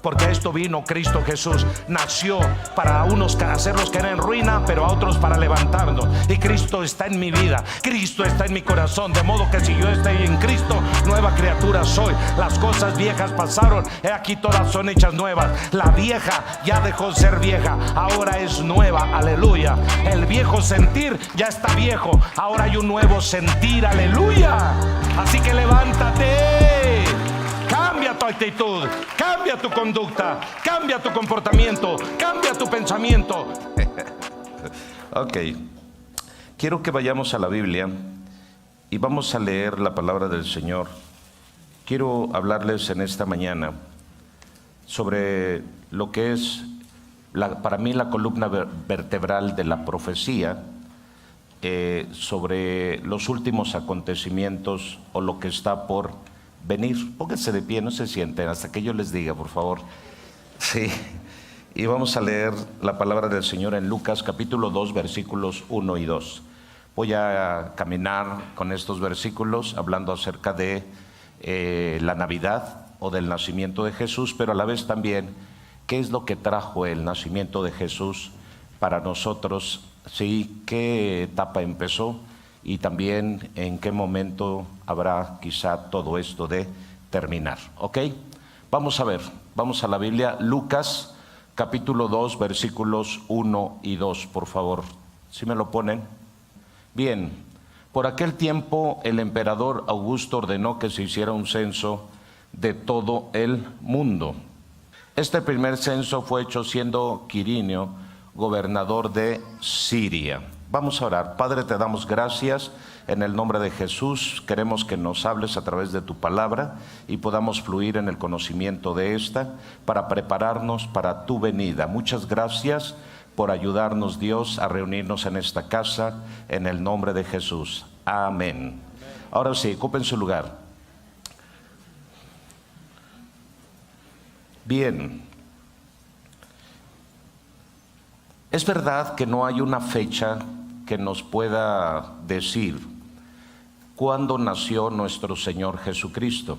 porque a esto vino Cristo Jesús. Nació para unos hacerlos caer en ruina, pero a otros para levantarnos. Y Cristo está en mi vida, Cristo está en mi corazón, de modo que si yo estoy en Cristo, nueva criatura soy. Las cosas viejas pasaron, he aquí todas son hechas nuevas. La vieja ya dejó de ser vieja, ahora es nueva, aleluya. El viejo sentir ya está viejo, ahora hay un nuevo sentir, aleluya. Así que levántate, cambia tu actitud, cambia tu conducta, cambia tu comportamiento, cambia tu pensamiento. Ok, quiero que vayamos a la Biblia y vamos a leer la palabra del Señor. Quiero hablarles en esta mañana sobre lo que es para mí la columna vertebral de la profecía, sobre los últimos acontecimientos o lo que está por venir. Pónganse de pie, no se sienten hasta que yo les diga, por favor. Sí, y vamos a leer la palabra del Señor en Lucas capítulo 2 versículos 1 y 2. Voy a caminar con estos versículos hablando acerca de la Navidad o del nacimiento de Jesús, pero a la vez también qué es lo que trajo el nacimiento de Jesús para nosotros, sí, qué etapa empezó y también en qué momento habrá quizá todo esto de terminar. ¿Ok? Vamos a ver, vamos a la Biblia, Lucas capítulo 2 versículos 1 y 2, por favor, ¿sí me lo ponen? Bien. Por aquel tiempo el emperador Augusto ordenó que se hiciera un censo de todo el mundo. Este primer censo fue hecho siendo Quirinio gobernador de Siria. Vamos a orar. Padre, te damos gracias en el nombre de Jesús. Queremos que nos hables a través de tu palabra y podamos fluir en el conocimiento de esta para prepararnos para tu venida. Muchas gracias por ayudarnos, Dios, a reunirnos en esta casa, en el nombre de Jesús. Amén. Ahora sí, ocupen su lugar. Bien. Es verdad que no hay una fecha que nos pueda decir cuándo nació nuestro Señor Jesucristo.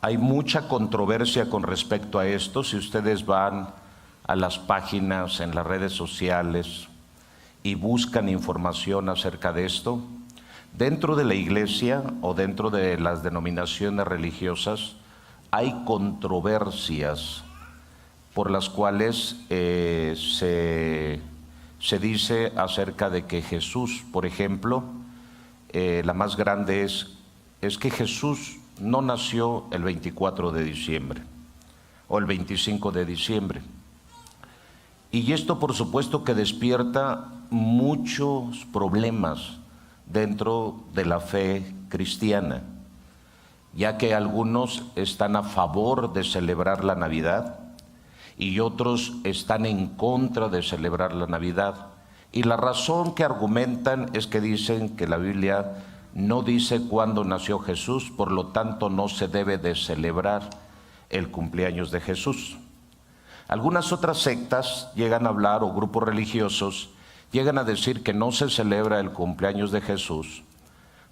Hay mucha controversia con respecto a esto. Si ustedes van a las páginas en las redes sociales y buscan información acerca de esto, dentro de la iglesia o dentro de las denominaciones religiosas hay controversias por las cuales se dice acerca de que Jesús, por ejemplo, la más grande es que Jesús no nació el 24 de diciembre o el 25 de diciembre. Y esto por supuesto que despierta muchos problemas dentro de la fe cristiana, ya que algunos están a favor de celebrar la Navidad y otros están en contra de celebrar la Navidad. Y la razón que argumentan es que dicen que la Biblia no dice cuándo nació Jesús, por lo tanto no se debe de celebrar el cumpleaños de Jesús. Algunas otras sectas llegan a hablar, o grupos religiosos, llegan a decir que no se celebra el cumpleaños de Jesús,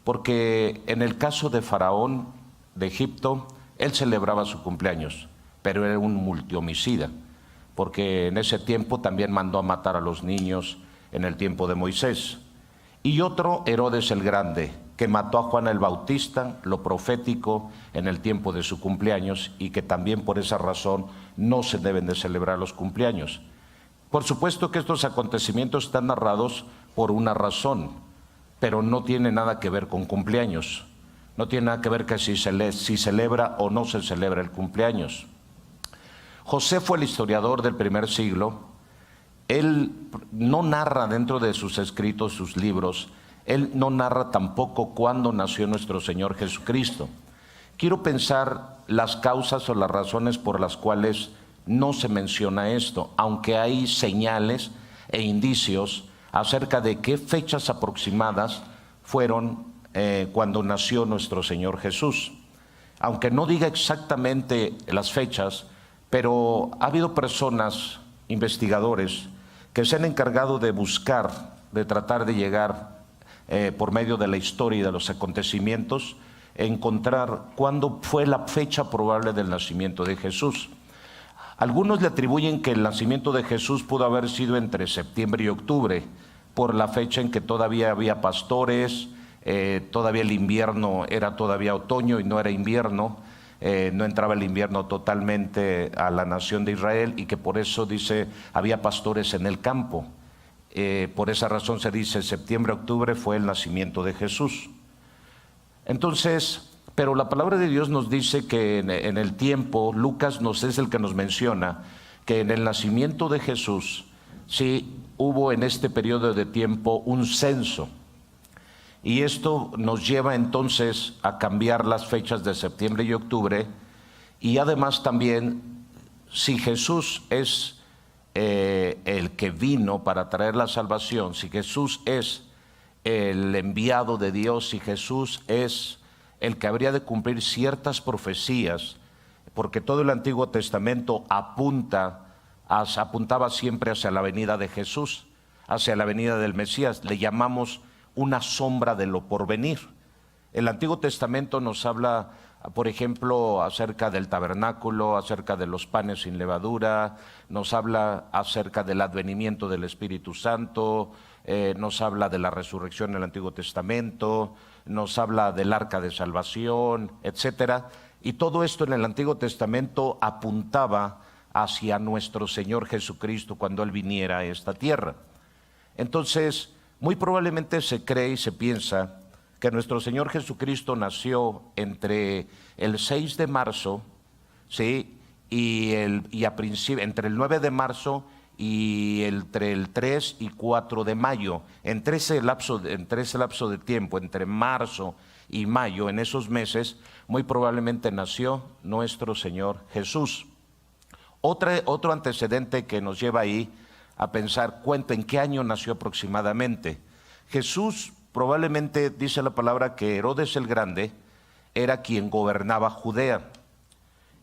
porque en el caso de Faraón de Egipto, él celebraba su cumpleaños, pero era un multihomicida, porque en ese tiempo también mandó a matar a los niños en el tiempo de Moisés. Y otro, Herodes el Grande, que mató a Juan el Bautista, lo profético, en el tiempo de su cumpleaños, y que también por esa razón no se deben de celebrar los cumpleaños. Por supuesto que estos acontecimientos están narrados por una razón, pero no tiene nada que ver con cumpleaños. No tiene nada que ver que si celebra o no se celebra el cumpleaños. José fue el historiador del primer siglo. Él no narra dentro de sus escritos, sus libros, él no narra tampoco cuándo nació nuestro Señor Jesucristo. Quiero pensar las causas o las razones por las cuales no se menciona esto, aunque hay señales e indicios acerca de qué fechas aproximadas fueron cuando nació nuestro Señor Jesús. Aunque no diga exactamente las fechas, pero ha habido personas, investigadores, que se han encargado de buscar, de tratar de llegar por medio de la historia y de los acontecimientos, encontrar cuándo fue la fecha probable del nacimiento de Jesús. Algunos le atribuyen que el nacimiento de Jesús pudo haber sido entre septiembre y octubre, por la fecha en que todavía había pastores, todavía el invierno era todavía otoño y no era invierno, no entraba el invierno totalmente a la nación de Israel, y que por eso dice había pastores en el campo. Por esa razón se dice septiembre, octubre fue el nacimiento de Jesús. Entonces, pero la palabra de Dios nos dice que en el tiempo, Lucas es el que nos menciona que en el nacimiento de Jesús sí hubo en este periodo de tiempo un censo. Y esto nos lleva entonces a cambiar las fechas de septiembre y octubre. Y además también, si Jesús es el que vino para traer la salvación, si Jesús es el enviado de Dios, si Jesús es el que habría de cumplir ciertas profecías, porque todo el Antiguo Testamento apuntaba siempre hacia la venida de Jesús, hacia la venida del Mesías. Le llamamos una sombra de lo porvenir. El Antiguo Testamento nos habla, por ejemplo, acerca del tabernáculo, acerca de los panes sin levadura, nos habla acerca del advenimiento del Espíritu Santo, nos habla de la resurrección en el Antiguo Testamento, nos habla del arca de salvación, etcétera. Y todo esto en el Antiguo Testamento apuntaba hacia nuestro Señor Jesucristo cuando Él viniera a esta tierra. Entonces, muy probablemente se cree y se piensa que nuestro Señor Jesucristo nació entre el 6 de marzo, ¿sí? Entre el 9 de marzo y entre el 3 y 4 de mayo, entre ese lapso de tiempo, entre marzo y mayo, en esos meses, muy probablemente nació nuestro Señor Jesús. Otro antecedente que nos lleva ahí a pensar, ¿en qué año nació aproximadamente? Jesús probablemente, dice la palabra, que Herodes el Grande era quien gobernaba Judea.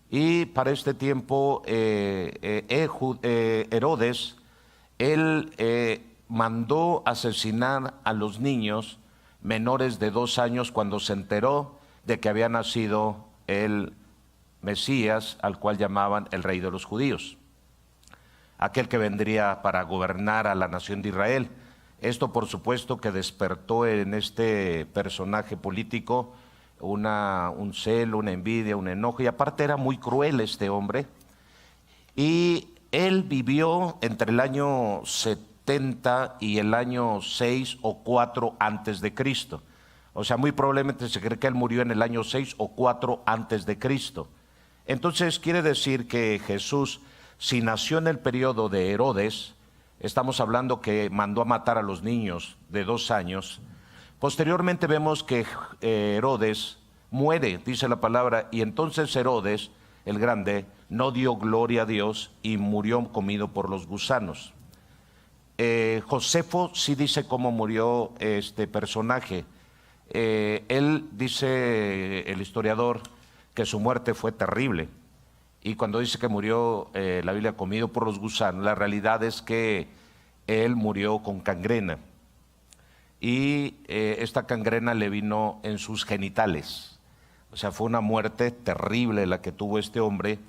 Y para este tiempo Herodes, él mandó asesinar a los niños menores de 2 años cuando se enteró de que había nacido el Mesías, al cual llamaban el Rey de los Judíos, aquel que vendría para gobernar a la nación de Israel. Esto, por supuesto, que despertó en este personaje político un celo, una envidia, un enojo, y aparte era muy cruel este hombre. Y él vivió entre el año 70 y el año 6 o 4 antes de Cristo. O sea, muy probablemente se cree que él murió en el año 6 o 4 antes de Cristo. Entonces quiere decir que Jesús, si nació en el periodo de Herodes, estamos hablando que mandó a matar a los niños de 2 años. Posteriormente vemos que Herodes muere, dice la palabra, y entonces Herodes el Grande no dio gloria a Dios y murió comido por los gusanos. Josefo sí dice cómo murió este personaje. Él dice, el historiador, que su muerte fue terrible. Y cuando dice que murió, la Biblia, comido por los gusanos, la realidad es que él murió con gangrena. Y esta gangrena le vino en sus genitales. O sea, fue una muerte terrible la que tuvo este hombre,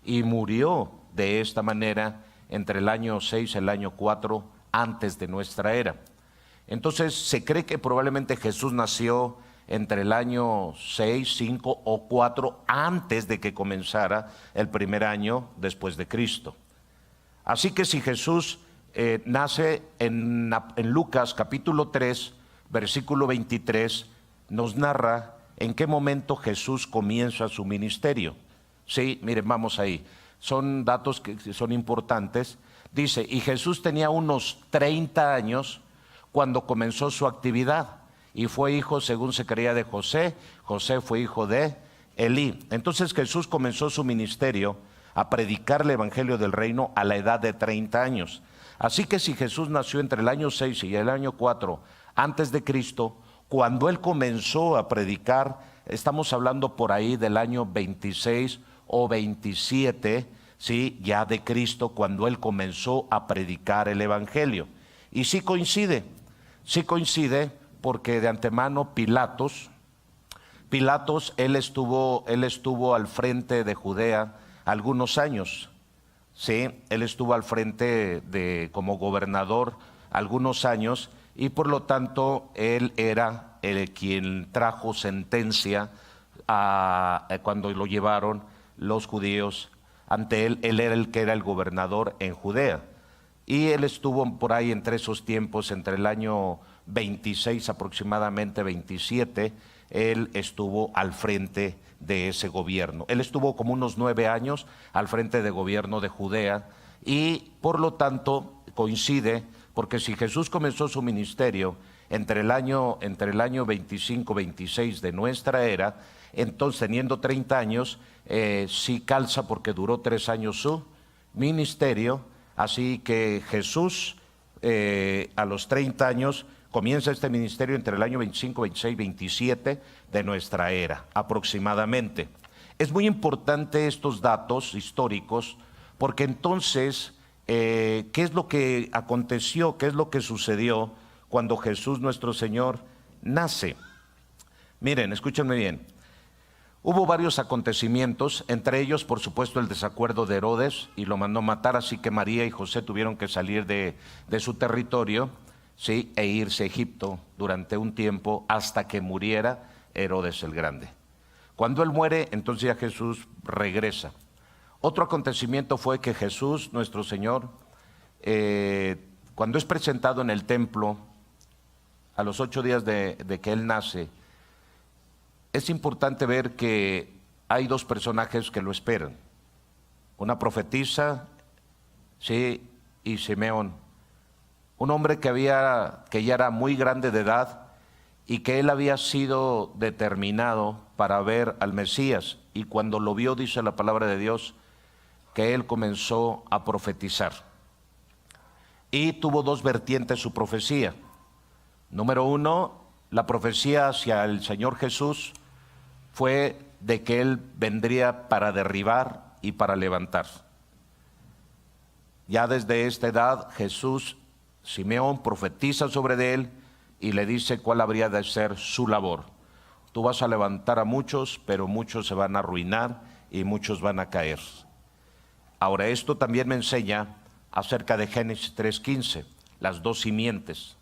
y murió de esta manera entre el año 6 y el año 4 antes de nuestra era. Entonces se cree que probablemente Jesús nació entre el año 6, 5 o 4 antes de que comenzara el primer año después de Cristo. Así que si Jesús nace en Lucas capítulo 3, versículo 23, nos narra en qué momento Jesús comienza su ministerio. Sí, miren, vamos ahí. Son datos que son importantes. Dice, y Jesús tenía unos 30 años cuando comenzó su actividad, y fue hijo, según se creía, de José. José fue hijo de Elí. Entonces Jesús comenzó su ministerio a predicar el evangelio del reino a la edad de 30 años. Así que si Jesús nació entre el año 6 y el año 4 antes de Cristo, cuando él comenzó a predicar, estamos hablando por ahí del año 26 o 27, ¿sí?, ya de Cristo, cuando él comenzó a predicar el evangelio. Y sí coincide porque de antemano Pilatos, él estuvo al frente de Judea algunos años. Sí, él estuvo al frente como gobernador algunos años y por lo tanto él era quien trajo sentencia cuando lo llevaron los judíos ante él. Él era el que era el gobernador en Judea y él estuvo por ahí entre esos tiempos, entre el año 26 aproximadamente 27, él estuvo al frente de ese gobierno. Él estuvo como unos 9 años al frente de gobierno de Judea y por lo tanto coincide, porque si Jesús comenzó su ministerio entre el año 25-26 de nuestra era, entonces teniendo 30 años, sí calza porque duró 3 años su ministerio, así que Jesús a los 30 años comienza este ministerio entre el año 25, 26, 27 de nuestra era, aproximadamente. Es muy importante estos datos históricos, porque entonces, ¿qué es lo que aconteció? ¿Qué es lo que sucedió cuando Jesús nuestro Señor nace? Miren, escúchenme bien. Hubo varios acontecimientos, entre ellos, por supuesto, el desacuerdo de Herodes, y lo mandó matar, así que María y José tuvieron que salir de su territorio, sí, e irse a Egipto durante un tiempo hasta que muriera Herodes el Grande. Cuando él muere, entonces ya Jesús regresa. Otro acontecimiento fue que Jesús, nuestro Señor, cuando es presentado en el templo, a los 8 días de que él nace, es importante ver que hay 2 personajes que lo esperan. Una profetisa, sí, y Simeón. Un hombre que ya era muy grande de edad y que él había sido determinado para ver al Mesías. Y cuando lo vio, dice la palabra de Dios, que él comenzó a profetizar. Y tuvo 2 vertientes su profecía. Número 1, la profecía hacia el Señor Jesús fue de que él vendría para derribar y para levantar. Ya desde esta edad Jesús, Simeón profetiza sobre él y le dice cuál habría de ser su labor. Tú vas a levantar a muchos, pero muchos se van a arruinar y muchos van a caer. Ahora, esto también me enseña acerca de Génesis 3:15, las 2 simientes.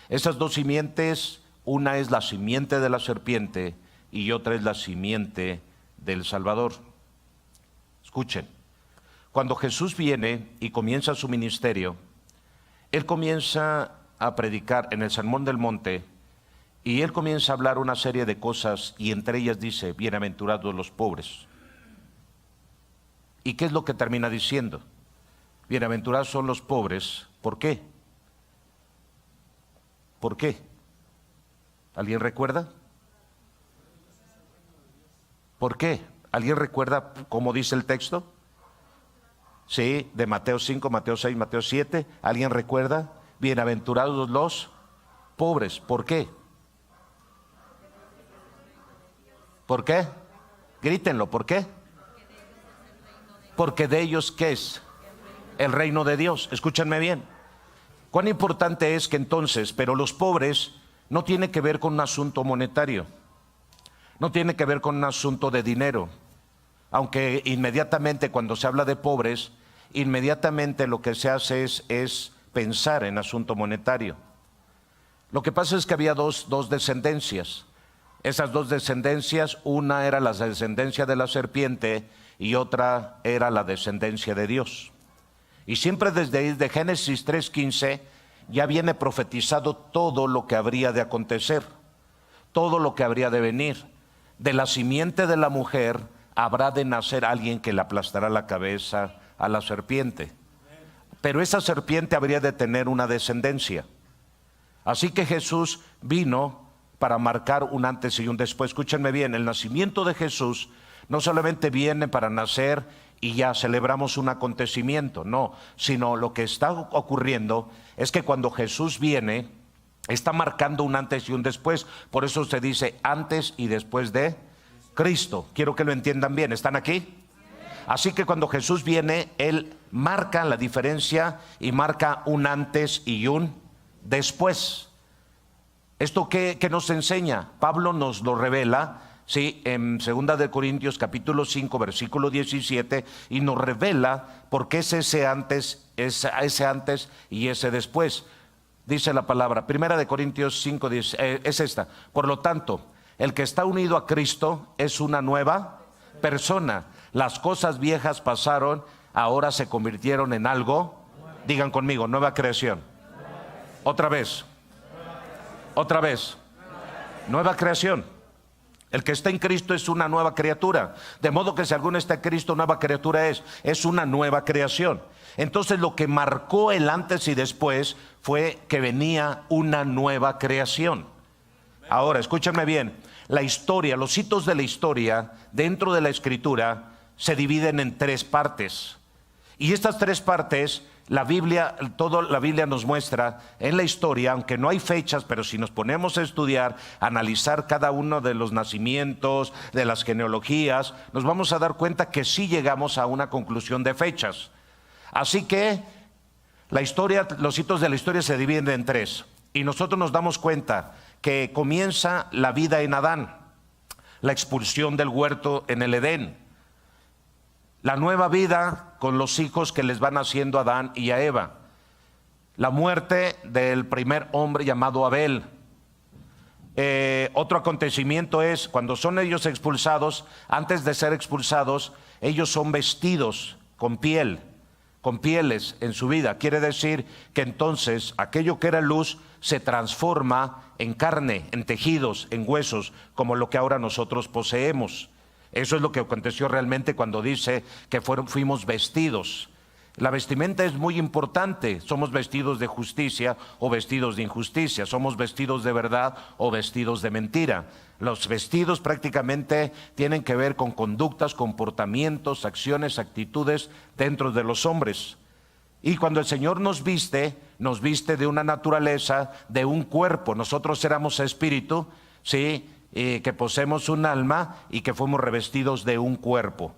Esas 2 simientes, una es la simiente de la serpiente y otra es la simiente del Salvador. Escuchen, cuando Jesús viene y comienza su ministerio, él comienza a predicar en el Sermón del Monte y él comienza a hablar una serie de cosas y entre ellas dice, bienaventurados los pobres. ¿Y qué es lo que termina diciendo? Bienaventurados son los pobres. ¿Por qué? ¿Por qué? ¿Alguien recuerda? ¿Por qué? ¿Alguien recuerda cómo dice el texto? Sí, de Mateo 5, Mateo 6, Mateo 7. ¿Alguien recuerda? Bienaventurados los pobres. ¿Por qué? ¿Por qué? Grítenlo, ¿por qué? Porque de ellos, ¿qué es? El reino de Dios. Escúchenme bien. Cuán importante es que entonces, pero los pobres no tiene que ver con un asunto monetario, no tiene que ver con un asunto de dinero, aunque inmediatamente cuando se habla de pobres, inmediatamente lo que se hace es pensar en asunto monetario. Lo que pasa es que había dos descendencias. Esas 2 descendencias, una era la descendencia de la serpiente y otra era la descendencia de Dios. Y siempre desde Génesis 3:15 ya viene profetizado todo lo que habría de acontecer, todo lo que habría de venir. De la simiente de la mujer habrá de nacer alguien que le aplastará la cabeza a la serpiente. Pero esa serpiente habría de tener una descendencia. Así que Jesús vino para marcar un antes y un después. Escúchenme bien, el nacimiento de Jesús no solamente viene para nacer y ya celebramos un acontecimiento, no, sino lo que está ocurriendo es que cuando Jesús viene, está marcando un antes y un después. Por eso se dice antes y después de Cristo. Quiero que lo entiendan bien, ¿están aquí? Así que cuando Jesús viene, Él marca la diferencia y marca un antes y un después. ¿Esto qué nos enseña? Pablo nos lo revela, Sí, en 2 Corintios capítulo 5, versículo 17, y nos revela por qué es ese antes y ese después. Dice la palabra, 1 Corintios 5, es esta. Por lo tanto, el que está unido a Cristo es una nueva persona. Las cosas viejas pasaron, ahora se convirtieron en algo. Digan conmigo, nueva creación. Otra vez. Nueva creación. El que está en Cristo es una nueva criatura. De modo que si alguno está en Cristo, nueva criatura es una nueva creación. Entonces lo que marcó el antes y después fue que venía una nueva creación. Ahora, escúchenme bien. La historia, los hitos de la historia dentro de la Escritura se dividen en 3 partes. Y estas 3 partes, la Biblia nos muestra en la historia, aunque no hay fechas, pero si nos ponemos a estudiar, a analizar cada uno de los nacimientos, de las genealogías, nos vamos a dar cuenta que sí llegamos a una conclusión de fechas. Así que la historia, los hitos de la historia se dividen en 3. Y nosotros nos damos cuenta que comienza la vida en Adán, la expulsión del huerto en el Edén, la nueva vida con los hijos que les van haciendo a Adán y a Eva, la muerte del primer hombre llamado Abel. Otro acontecimiento es cuando son ellos expulsados. Antes de ser expulsados, ellos son vestidos con pieles en su vida. Quiere decir que entonces aquello que era luz se transforma en carne, en tejidos, en huesos, como lo que ahora nosotros poseemos. Eso es lo que aconteció realmente cuando dice que fuimos vestidos. La vestimenta es muy importante. Somos vestidos de justicia o vestidos de injusticia. Somos vestidos de verdad o vestidos de mentira. Los vestidos prácticamente tienen que ver con conductas, comportamientos, acciones, actitudes dentro de los hombres. Y cuando el Señor nos viste de una naturaleza, de un cuerpo. Nosotros éramos espíritu, ¿sí?, que poseemos un alma y que fuimos revestidos de un cuerpo.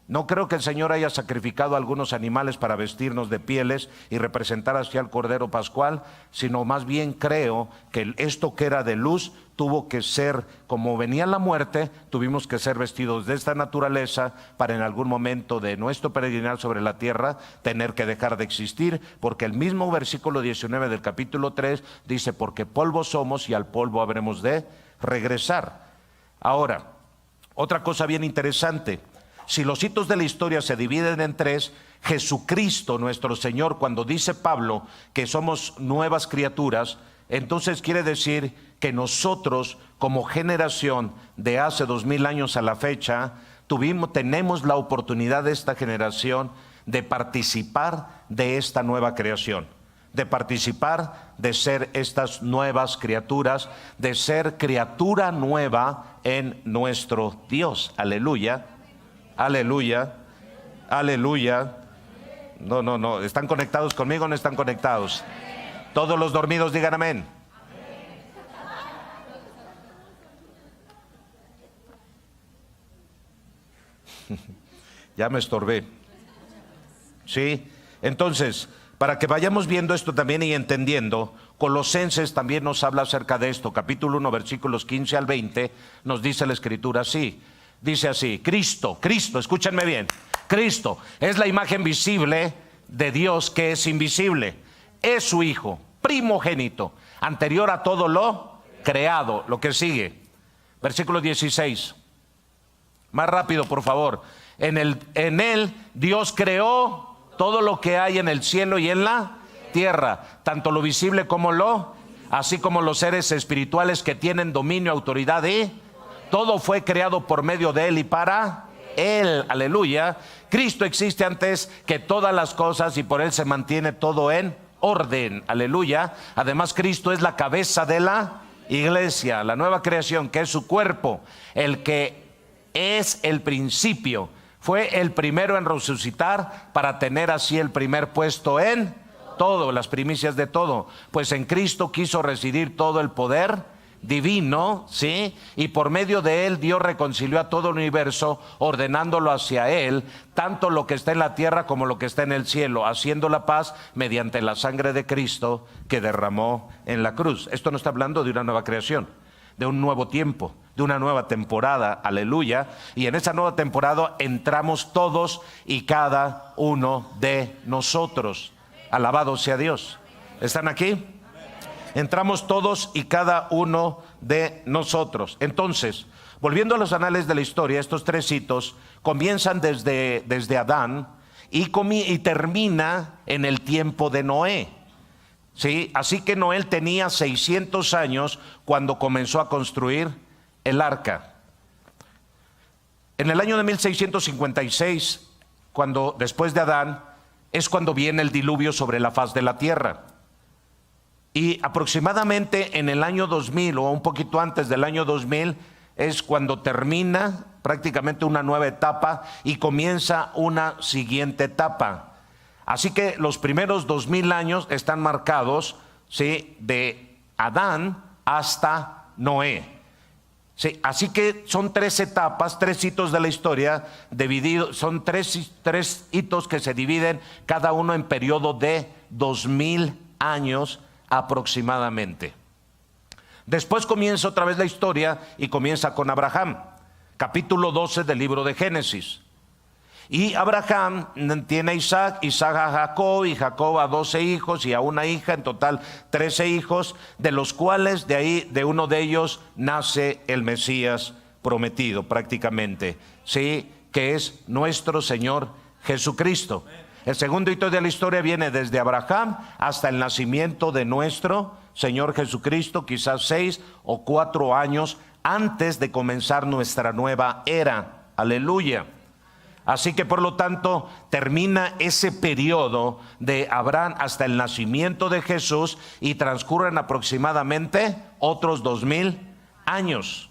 No creo que el Señor haya sacrificado a algunos animales para vestirnos de pieles y representar así al Cordero Pascual, sino más bien creo que esto que era de luz tuvo que ser, como venía la muerte, tuvimos que ser vestidos de esta naturaleza para en algún momento de nuestro peregrinar sobre la tierra tener que dejar de existir, porque el mismo versículo 19 del capítulo 3 dice, porque polvo somos y al polvo habremos de regresar. Ahora, otra cosa bien interesante. Si los hitos de la historia se dividen en 3, Jesucristo nuestro Señor, cuando dice Pablo que somos nuevas criaturas, entonces quiere decir que nosotros como generación de hace 2000 años a la fecha tenemos la oportunidad de esta generación de participar de esta nueva creación, de participar de ser estas nuevas criaturas, de ser criatura nueva en nuestro Dios. Aleluya. Aleluya, aleluya. No, ¿están conectados conmigo o no están conectados? Todos los dormidos digan amén. Ya me estorbé. Sí, entonces, para que vayamos viendo esto también y entendiendo, Colosenses también nos habla acerca de esto. Capítulo 1, versículos 15 al 20, nos dice la Escritura así. Dice así, Cristo, escúchenme bien, Cristo es la imagen visible de Dios que es invisible. Es su Hijo, primogénito, anterior a todo lo creado. Lo que sigue, versículo 16. Más rápido, por favor. En él Dios creó todo lo que hay en el cielo y en la tierra, tanto lo visible como así como los seres espirituales que tienen dominio, autoridad y todo fue creado por medio de Él y para Él. Aleluya. Cristo existe antes que todas las cosas y por Él se mantiene todo en orden. Aleluya. Además, Cristo es la cabeza de la iglesia, la nueva creación, que es su cuerpo, el que es el principio. Fue el primero en resucitar para tener así el primer puesto en todo, las primicias de todo. Pues en Cristo quiso residir todo el poder divino, ¿sí? Y por medio de Él Dios reconcilió a todo el universo, ordenándolo hacia Él, tanto lo que está en la tierra como lo que está en el cielo, haciendo la paz mediante la sangre de Cristo que derramó en la cruz. Esto no está hablando de una nueva creación, de un nuevo tiempo, de una nueva temporada, aleluya. Y en esa nueva temporada entramos todos y cada uno de nosotros. Alabado sea Dios. ¿Están aquí? Entramos todos y cada uno de nosotros. Entonces, volviendo a los anales de la historia, estos tres hitos comienzan desde Adán y termina en el tiempo de Noé. ¿Sí? Así que Noé tenía 600 años cuando comenzó a construir el arca. En el año de 1656, después de Adán, es cuando viene el diluvio sobre la faz de la tierra. Y aproximadamente en el año 2000 o un poquito antes del año 2000 es cuando termina prácticamente una nueva etapa y comienza una siguiente etapa. Así que los primeros 2000 años están marcados, ¿sí?, de Adán hasta Noé. Sí, así que son tres etapas, tres hitos de la historia, son tres hitos que se dividen cada uno en periodo de 2000 años aproximadamente. Después comienza otra vez la historia y comienza con Abraham, capítulo 12 del libro de Génesis. Y Abraham tiene a Isaac, Isaac a Jacob, y Jacob a 12 hijos y a una hija, en total 13 hijos, de los cuales de uno de ellos nace el Mesías prometido prácticamente, ¿sí?, que es nuestro Señor Jesucristo. El segundo hito de la historia viene desde Abraham hasta el nacimiento de nuestro Señor Jesucristo, quizás 6 o 4 años antes de comenzar nuestra nueva era. Aleluya. Así que por lo tanto termina ese periodo de Abraham hasta el nacimiento de Jesús y transcurren aproximadamente otros 2000 años.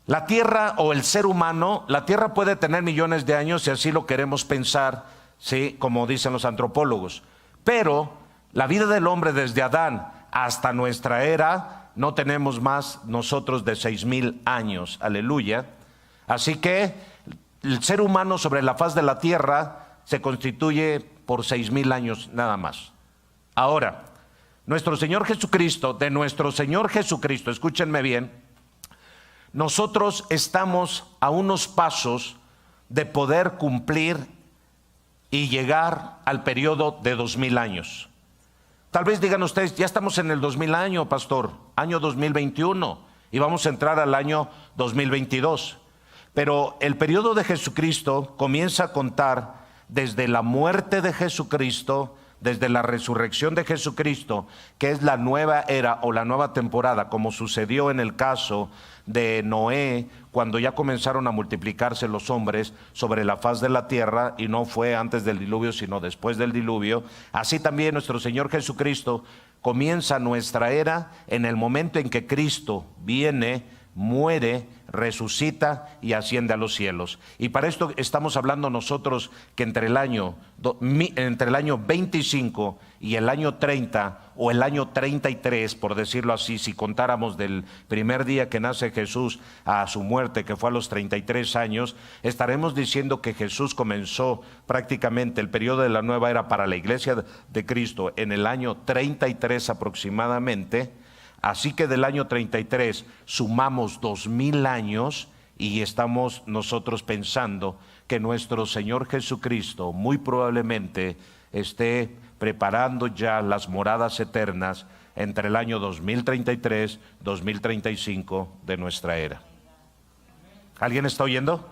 La tierra o el ser humano, la tierra puede tener millones de años si así lo queremos pensar, ¿sí?, como dicen los antropólogos. Pero la vida del hombre desde Adán hasta nuestra era no tenemos más nosotros de 6000 años. Aleluya. Así que el ser humano sobre la faz de la tierra se constituye por 6000 años nada más. Ahora, nuestro Señor Jesucristo, escúchenme bien, nosotros estamos a unos pasos de poder cumplir y llegar al periodo de 2000 años. Tal vez digan ustedes, ya estamos en el 2000 año, pastor, año 2021, y vamos a entrar al año 2022. Pero el periodo de Jesucristo comienza a contar desde la muerte de Jesucristo, desde la resurrección de Jesucristo, que es la nueva era o la nueva temporada, como sucedió en el caso de Noé, cuando ya comenzaron a multiplicarse los hombres sobre la faz de la tierra, y no fue antes del diluvio, sino después del diluvio. Así también nuestro Señor Jesucristo comienza nuestra era en el momento en que Cristo viene, muere, resucita y asciende a los cielos. Y para esto estamos hablando nosotros que entre el año 25 y el año 30 o el año 33, por decirlo así, si contáramos del primer día que nace Jesús a su muerte, que fue a los 33 años, estaremos diciendo que Jesús comenzó prácticamente el periodo de la nueva era para la iglesia de Cristo en el año 33 aproximadamente. Así que del año 33 sumamos 2000 años y estamos nosotros pensando que nuestro Señor Jesucristo muy probablemente esté preparando ya las moradas eternas entre el año 2033, 2035 de nuestra era. ¿Alguien está oyendo?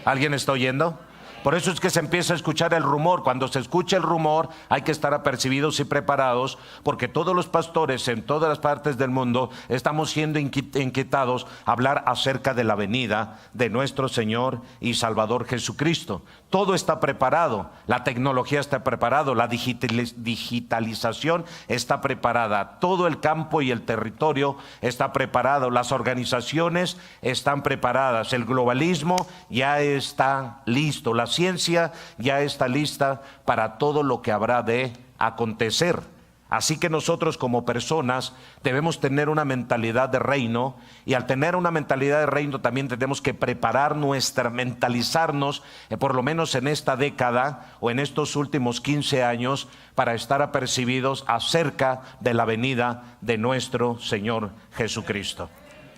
¿Alguien está oyendo? Por eso es que se empieza a escuchar el rumor. Cuando se escucha el rumor hay que estar apercibidos y preparados, porque todos los pastores en todas las partes del mundo estamos siendo inquietados a hablar acerca de la venida de nuestro Señor y Salvador Jesucristo. Todo está preparado, la tecnología está preparada, la digitalización está preparada, todo el campo y el territorio está preparado, las organizaciones están preparadas, el globalismo ya está listo, la ciencia ya está lista para todo lo que habrá de acontecer. Así que nosotros como personas debemos tener una mentalidad de reino, y al tener una mentalidad de reino también tenemos que preparar mentalizarnos, por lo menos en esta década o en estos últimos 15 años, para estar apercibidos acerca de la venida de nuestro Señor Jesucristo.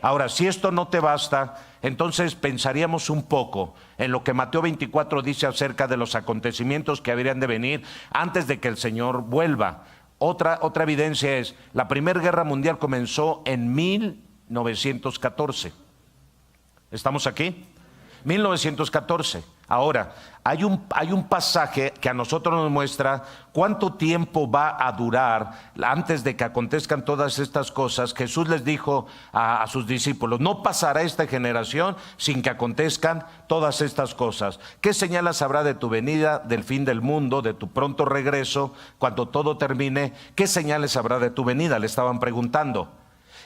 Ahora, si esto no te basta, entonces pensaríamos un poco en lo que Mateo 24 dice acerca de los acontecimientos que habrían de venir antes de que el Señor vuelva. Otra evidencia es, la Primera Guerra Mundial comenzó en 1914. ¿Estamos aquí? 1914. Ahora, hay un pasaje que a nosotros nos muestra cuánto tiempo va a durar antes de que acontezcan todas estas cosas. Jesús les dijo a sus discípulos: no pasará esta generación sin que acontezcan todas estas cosas. ¿Qué señales habrá de tu venida, del fin del mundo, de tu pronto regreso, cuando todo termine? ¿Qué señales habrá de tu venida?, le estaban preguntando.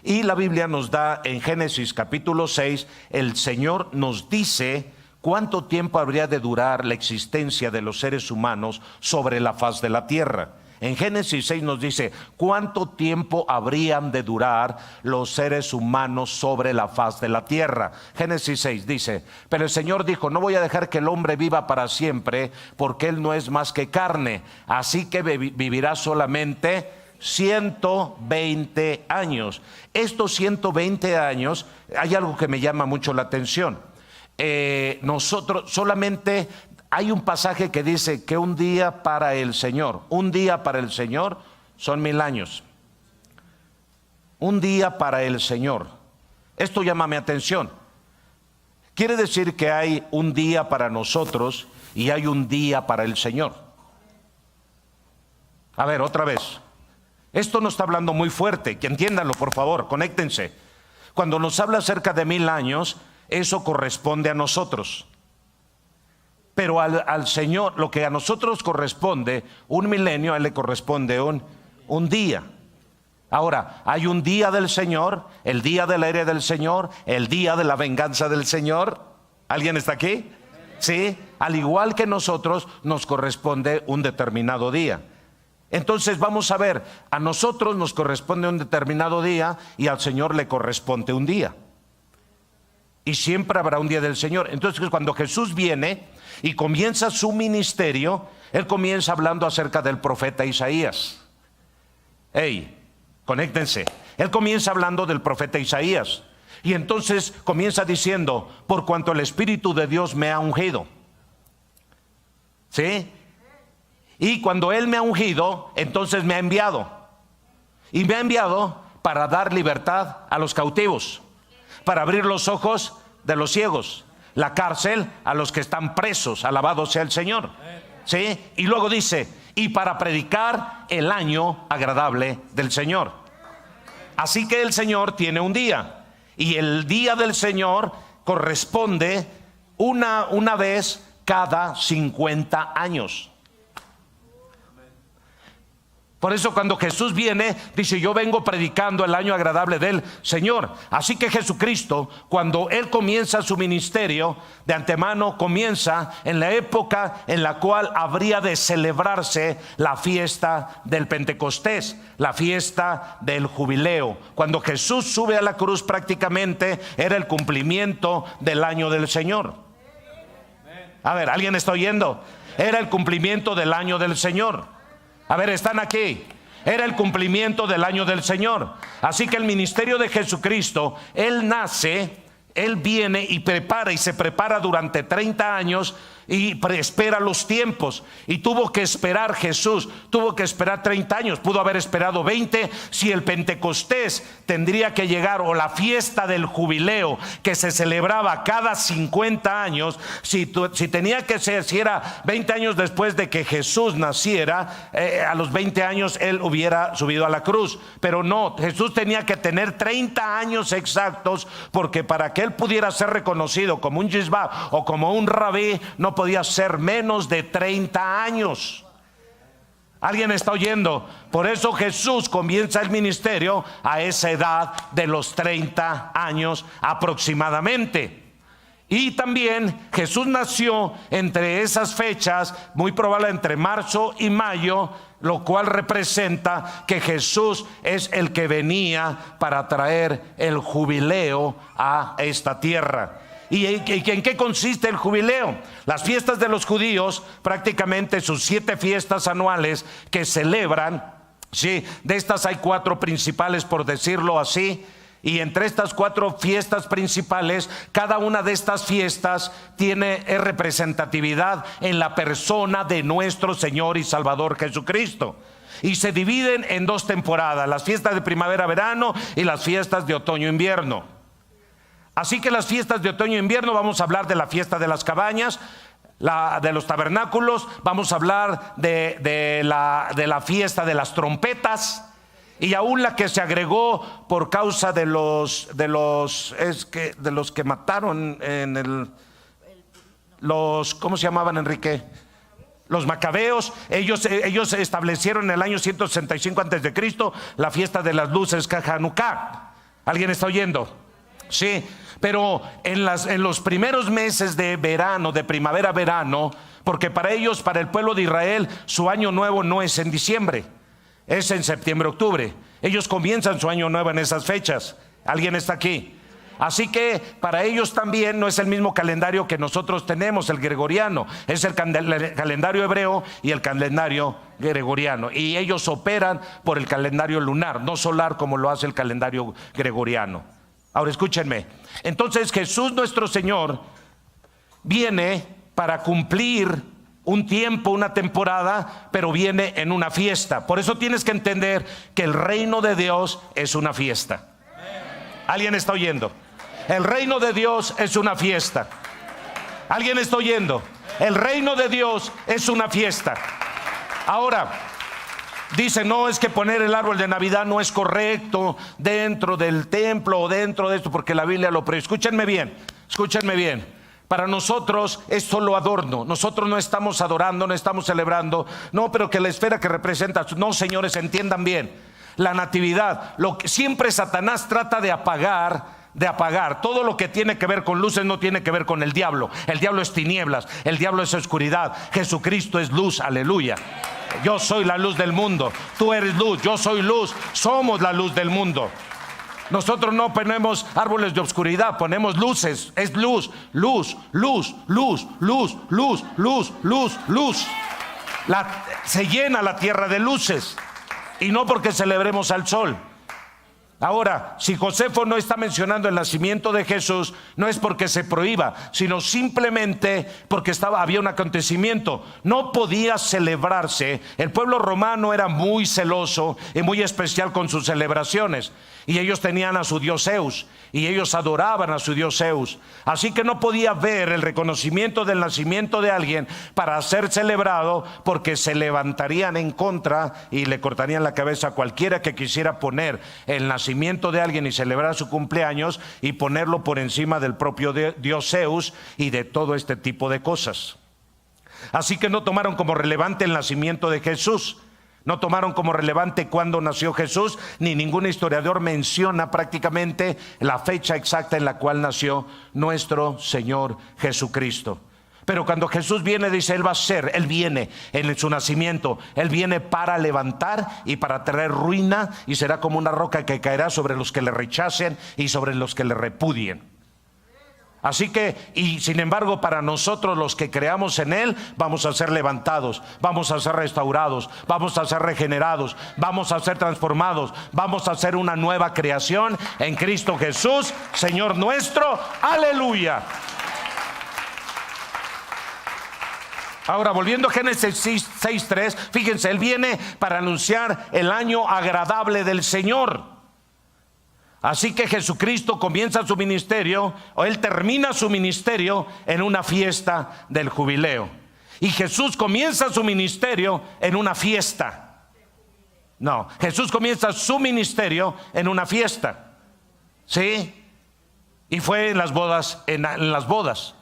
Y la Biblia nos da en Génesis capítulo 6, el Señor nos dice cuánto tiempo habría de durar la existencia de los seres humanos sobre la faz de la tierra. En Génesis 6 nos dice cuánto tiempo habrían de durar los seres humanos sobre la faz de la tierra. Génesis 6 dice: pero el Señor dijo: no voy a dejar que el hombre viva para siempre, porque él no es más que carne, así que vivirá solamente 120 años. Estos 120 años, hay algo que me llama mucho la atención. Nosotros solamente hay un pasaje que dice que un día para el Señor son 1000 años. Un día para el Señor. Esto llama mi atención. Quiere decir que hay un día para nosotros y hay un día para el Señor. A ver, otra vez. Esto no está hablando muy fuerte, que entiéndanlo, por favor, conéctense. Cuando nos habla acerca de 1000 años, eso corresponde a nosotros. Pero al Señor, lo que a nosotros corresponde, un milenio, a Él le corresponde un día. Ahora, hay un día del Señor, el día de la ira del Señor, el día de la venganza del Señor. ¿Alguien está aquí? Sí, al igual que nosotros, nos corresponde un determinado día. Entonces vamos a ver, a nosotros nos corresponde un determinado día y al Señor le corresponde un día. Y siempre habrá un día del Señor. Entonces, cuando Jesús viene y comienza su ministerio, Él comienza hablando acerca del profeta Isaías. Conéctense. Él comienza hablando del profeta Isaías. Y entonces comienza diciendo: por cuanto el Espíritu de Dios me ha ungido. ¿Sí? Y cuando Él me ha ungido, entonces me ha enviado. Y me ha enviado para dar libertad a los cautivos, para abrir los ojos de los ciegos, la cárcel a los que están presos. Alabado sea el Señor. ¿Sí? Y luego dice: y para predicar el año agradable del Señor. Así que el Señor tiene un día, y el día del Señor corresponde una vez cada 50 años. Por eso cuando Jesús viene, dice: yo vengo predicando el año agradable del Señor. Así que Jesucristo, cuando Él comienza su ministerio, de antemano comienza en la época en la cual habría de celebrarse la fiesta del Pentecostés, la fiesta del jubileo. Cuando Jesús sube a la cruz, prácticamente era el cumplimiento del año del Señor. A ver, ¿alguien está oyendo? Era el cumplimiento del año del Señor. A ver, ¿están aquí? Era el cumplimiento del año del Señor. Así que el ministerio de Jesucristo, Él nace, Él viene y se prepara durante 30 años y espera los tiempos. Y tuvo que esperar Jesús, tuvo que esperar 30 años. Pudo haber esperado 20 si el Pentecostés tendría que llegar, o la fiesta del jubileo que se celebraba cada 50 años, si tenía que ser, si era 20 años después de que Jesús naciera, a los 20 años Él hubiera subido a la cruz. Pero no, Jesús tenía que tener 30 años exactos, porque para que Él pudiera ser reconocido como un yishbá o como un rabí, no podía ser menos de 30 años. ¿Alguien está oyendo? Por eso Jesús comienza el ministerio a esa edad de los 30 años aproximadamente. Y también Jesús nació entre esas fechas, muy probable entre marzo y mayo, lo cual representa que Jesús es el que venía para traer el jubileo a esta tierra. ¿Y en qué consiste el jubileo? Las fiestas de los judíos, prácticamente sus 7 fiestas anuales que celebran, sí, de estas hay 4 principales, por decirlo así. Y entre estas 4 fiestas principales, cada una de estas fiestas tiene representatividad en la persona de nuestro Señor y Salvador Jesucristo. Y se dividen en 2 temporadas: las fiestas de primavera-verano y las fiestas de otoño-invierno. Así que las fiestas de otoño-invierno, vamos a hablar de la fiesta de las cabañas, de los tabernáculos, vamos a hablar de la fiesta de las trompetas, y aún la que se agregó por causa de los que mataron en los, ¿cómo se llamaban, Enrique? Los macabeos. Ellos establecieron en el año 165 a.C. la fiesta de las luces, Hanukkah. ¿Alguien está oyendo? Sí, pero en los primeros meses de verano, de primavera-verano, porque para ellos, para el pueblo de Israel, su año nuevo no es en diciembre, es en septiembre-octubre. Ellos comienzan su año nuevo en esas fechas. ¿Alguien está aquí? Así que para ellos también no es el mismo calendario que nosotros tenemos, el gregoriano. Es el calendario hebreo y el calendario gregoriano. Y ellos operan por el calendario lunar, no solar como lo hace el calendario gregoriano. Ahora escúchenme. Entonces Jesús nuestro Señor viene para cumplir un tiempo, una temporada, pero viene en una fiesta. Por eso tienes que entender que el reino de Dios es una fiesta. ¿Alguien está oyendo? El reino de Dios es una fiesta. ¿Alguien está oyendo? El reino de Dios es una fiesta. Ahora, dice, no, es que poner el árbol de Navidad no es correcto dentro del templo o dentro de esto, porque la Biblia lo prohíbe. Escúchenme bien, escúchenme bien. Para nosotros es solo adorno. Nosotros no estamos adorando, no estamos celebrando. No, pero que la esfera que representa. No, señores, entiendan bien. La natividad, lo que siempre Satanás trata de apagar. Todo lo que tiene que ver con luces no tiene que ver con el diablo. El diablo es tinieblas, el diablo es oscuridad. Jesucristo es luz, aleluya. Yo soy la luz del mundo. Tú eres luz, yo soy luz. Somos la luz del mundo. Nosotros no ponemos árboles de oscuridad, ponemos luces. Es luz, luz, luz, luz, luz, luz, luz, luz, luz. Se llena la tierra de luces. Y no porque celebremos al sol. Ahora, si Josefo no está mencionando el nacimiento de Jesús, no es porque se prohíba, sino simplemente porque había un acontecimiento. No podía celebrarse. El pueblo romano era muy celoso y muy especial con sus celebraciones. Y ellos tenían a su dios Zeus, y ellos adoraban a su dios Zeus. Así que no podía haber el reconocimiento del nacimiento de alguien para ser celebrado, porque se levantarían en contra y le cortarían la cabeza a cualquiera que quisiera poner el nacimiento de alguien y celebrar su cumpleaños y ponerlo por encima del propio dios Zeus y de todo este tipo de cosas. Así que no tomaron como relevante el nacimiento de Jesús. No tomaron como relevante cuándo nació Jesús, ni ningún historiador menciona prácticamente la fecha exacta en la cual nació nuestro Señor Jesucristo. Pero cuando Jesús viene, dice, Él viene en su nacimiento, Él viene para levantar y para traer ruina, y será como una roca que caerá sobre los que le rechacen y sobre los que le repudien. Así que, y sin embargo, para nosotros los que creamos en Él, vamos a ser levantados, vamos a ser restaurados, vamos a ser regenerados, vamos a ser transformados, vamos a ser una nueva creación en Cristo Jesús, Señor nuestro. ¡Aleluya! Ahora, volviendo a Génesis 6:3, fíjense, Él viene para anunciar el año agradable del Señor. Así que Jesucristo comienza su ministerio, o Él termina su ministerio en una fiesta del jubileo. Y Jesús comienza su ministerio en una fiesta. No, Jesús comienza su ministerio en una fiesta. ¿Sí? Y fue en las bodas, en las bodas.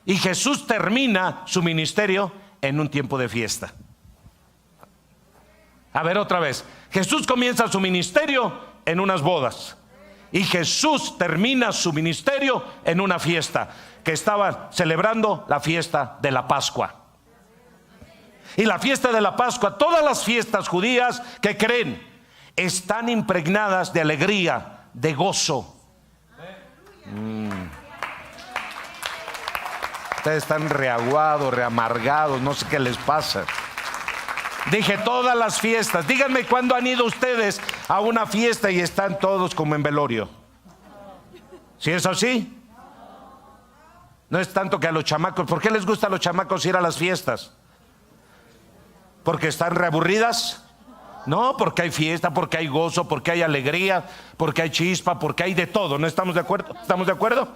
Y Jesús termina su ministerio en un tiempo de fiesta. A ver, otra vez. Jesús comienza su ministerio en unas bodas. Y Jesús termina su ministerio en una fiesta, que estaban celebrando la fiesta de la Pascua. Y la fiesta de la Pascua, todas las fiestas judías que creen, están impregnadas de alegría, de gozo. Ustedes están reaguados, reamargados, no sé qué les pasa. Dije todas las fiestas. Díganme cuándo han ido ustedes a una fiesta y están todos como en velorio. ¿Sí es así? No es tanto que a los chamacos. ¿Por qué les gusta a los chamacos ir a las fiestas? ¿Porque están reaburridas? No, porque hay fiesta, porque hay gozo, porque hay alegría, porque hay chispa, porque hay de todo. ¿No estamos de acuerdo? ¿Estamos de acuerdo?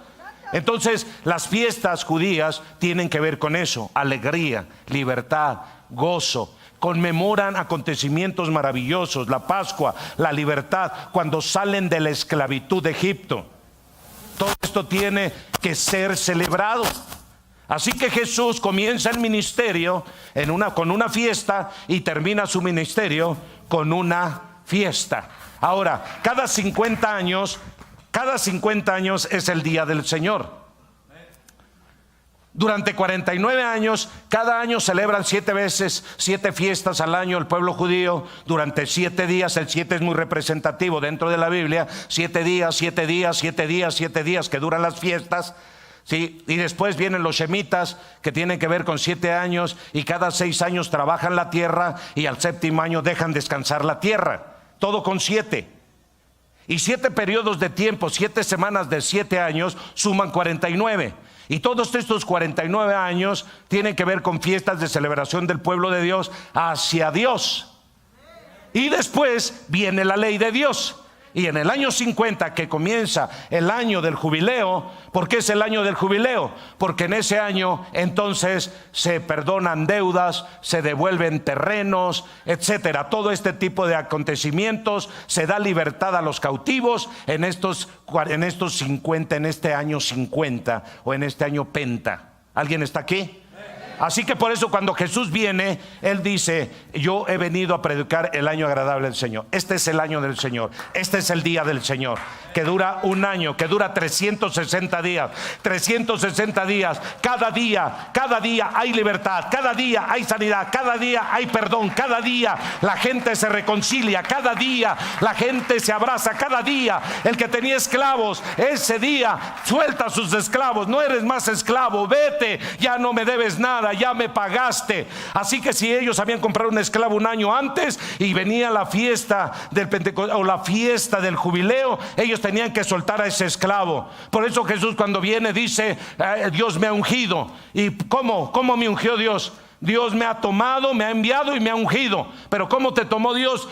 Entonces, las fiestas judías tienen que ver con eso: alegría, libertad, gozo. Conmemoran acontecimientos maravillosos, la Pascua, la libertad, cuando salen de la esclavitud de Egipto. Todo esto tiene que ser celebrado. Así que Jesús comienza el ministerio con una fiesta y termina su ministerio con una fiesta. Ahora, cada 50 años es el día del Señor. Durante 49 años, cada año celebran 7 fiestas al año el pueblo judío, durante 7 días. El 7 es muy representativo dentro de la Biblia. 7 días que duran las fiestas. ¿Sí? Y después vienen los shemitas, que tienen que ver con 7 años, y cada 6 años trabajan la tierra, y al 7º año dejan descansar la tierra. Todo con 7. Y 7 periodos de tiempo, 7 semanas de 7 años suman 49. Y todos estos 49 años tienen que ver con fiestas de celebración del pueblo de Dios hacia Dios. Y después viene la ley de Dios. Y en el año 50, que comienza el año del jubileo. ¿Por qué es el año del jubileo? Porque en ese año entonces se perdonan deudas, se devuelven terrenos, etcétera. Todo este tipo de acontecimientos. Se da libertad a los cautivos en estos 50, en este año 50 o en este año penta. ¿Alguien está aquí? Así que por eso cuando Jesús viene, Él dice: yo he venido a predicar el año agradable del Señor. Este es el año del Señor. Este es el día del Señor, que dura un año, que dura 360 días. 360 días, cada día hay libertad, cada día hay sanidad, cada día hay perdón, cada día la gente se reconcilia, cada día la gente se abraza, cada día el que tenía esclavos, ese día suelta a sus esclavos. No eres más esclavo, vete, ya no me debes nada, ya me pagaste. Así que si ellos habían comprado un esclavo un año antes y venía la fiesta del Pentecostés o la fiesta del jubileo, ellos tenían que soltar a ese esclavo. Por eso Jesús cuando viene dice: Dios me ha ungido. ¿Y cómo me ungió Dios? Dios me ha tomado, me ha enviado y me ha ungido. Pero ¿cómo te tomó Dios?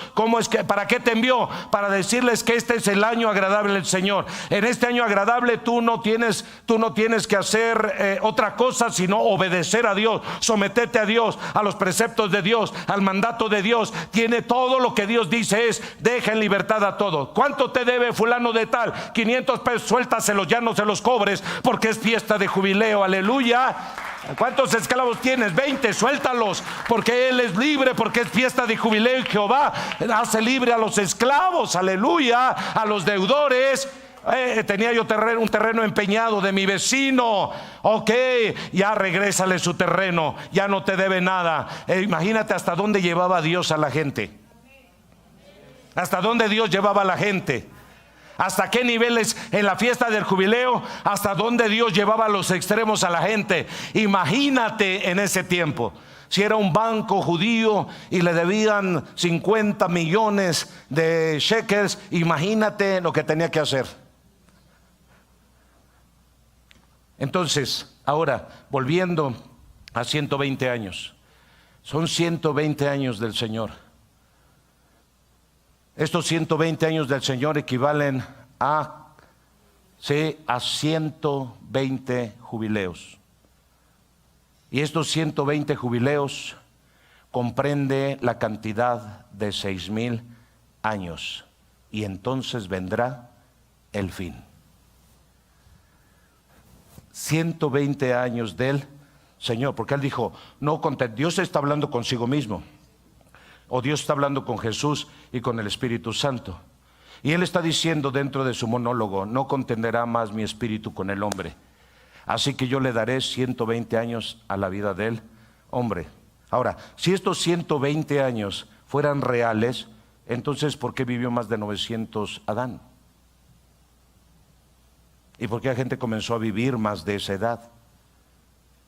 ¿Para qué te envió? Para decirles que este es el año agradable del Señor. En este año agradable tú no tienes que hacer otra cosa sino obedecer a Dios, someterte a Dios, a los preceptos de Dios, al mandato de Dios. Tiene todo lo que Dios dice es: deja en libertad a todos. ¿Cuánto te debe fulano de tal? 500 pesos, suéltaselos, ya no se los cobres, porque es fiesta de jubileo. Aleluya. ¿Cuántos esclavos tienes? 20, suéltalos, porque Él es libre, porque es fiesta de jubileo y Jehová hace libre a los esclavos, aleluya, a los deudores. Tenía yo un terreno empeñado de mi vecino. Ok, ya regrésale su terreno, ya no te debe nada. Imagínate hasta dónde llevaba Dios a la gente. Hasta dónde Dios llevaba a la gente. Hasta qué niveles en la fiesta del jubileo, hasta dónde Dios llevaba a los extremos a la gente. Imagínate en ese tiempo. Si era un banco judío y le debían 50 millones de shekels, imagínate lo que tenía que hacer. Entonces, ahora, volviendo a 120 años. Son 120 años del Señor. Estos 120 años del Señor equivalen a 120 jubileos. Y estos 120 jubileos comprende la cantidad de 6,000 años. Y entonces vendrá el fin. 120 años del Señor, porque Él dijo: no, Dios está hablando consigo mismo. O Dios está hablando con Jesús y con el Espíritu Santo. Y Él está diciendo dentro de su monólogo: no contenderá más mi espíritu con el hombre. Así que yo le daré 120 años a la vida del hombre. Ahora, si estos 120 años fueran reales, entonces ¿por qué vivió más de 900 Adán? ¿Y por qué la gente comenzó a vivir más de esa edad?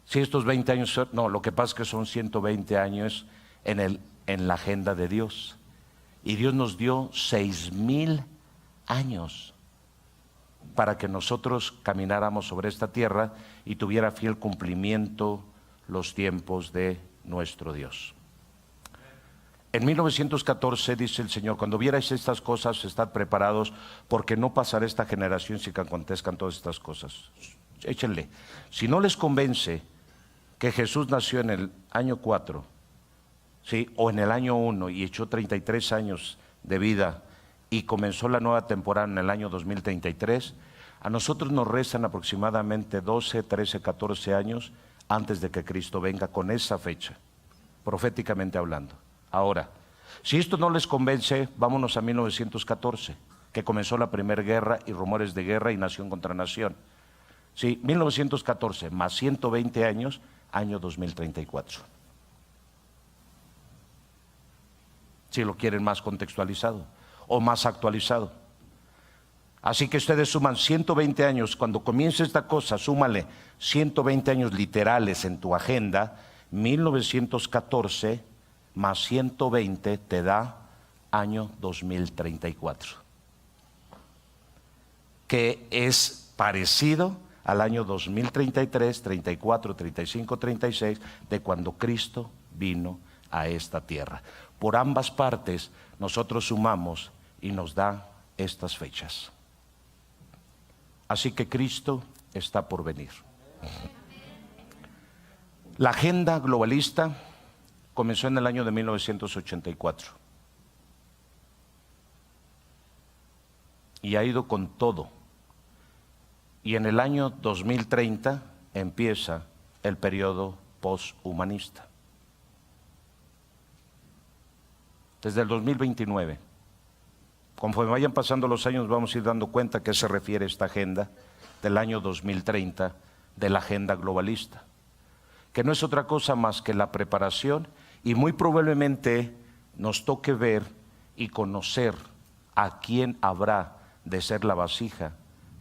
Si estos 20 años, no, lo que pasa es que son 120 años en la agenda de Dios. Y Dios nos dio 6,000 años. para que nosotros camináramos sobre esta tierra y tuviera fiel cumplimiento los tiempos de nuestro Dios. En 1914 dice el Señor: cuando vierais estas cosas, estad preparados, porque no pasará esta generación sin que acontezcan todas estas cosas. Échenle. Si no les convence que Jesús nació en el año 4, ¿sí?, o en el año 1 y echó 33 años de vida y comenzó la nueva temporada en el año 2033, a nosotros nos restan aproximadamente 12, 13, 14 años antes de que Cristo venga, con esa fecha, proféticamente hablando. Ahora, si esto no les convence, vámonos a 1914, que comenzó la primera guerra y rumores de guerra y nación contra nación. Sí, 1914 más 120 años, año 2034. Si lo quieren más contextualizado o más actualizado. Así que ustedes suman 120 años, cuando comience esta cosa, súmale 120 años literales en tu agenda. 1914 más 120 te da año 2034, que es parecido al año 2033, 34, 35, 36, de cuando Cristo vino a esta tierra. Por ambas partes nosotros sumamos y nos da estas fechas. Así que Cristo está por venir. La agenda globalista comenzó en el año de 1984 y ha ido con todo. Y en el año 2030 empieza el periodo posthumanista. Desde el 2029. Conforme vayan pasando los años, vamos a ir dando cuenta a qué se refiere esta agenda del año 2030, de la agenda globalista, que no es otra cosa más que la preparación, y muy probablemente nos toque ver y conocer a quién habrá de ser la vasija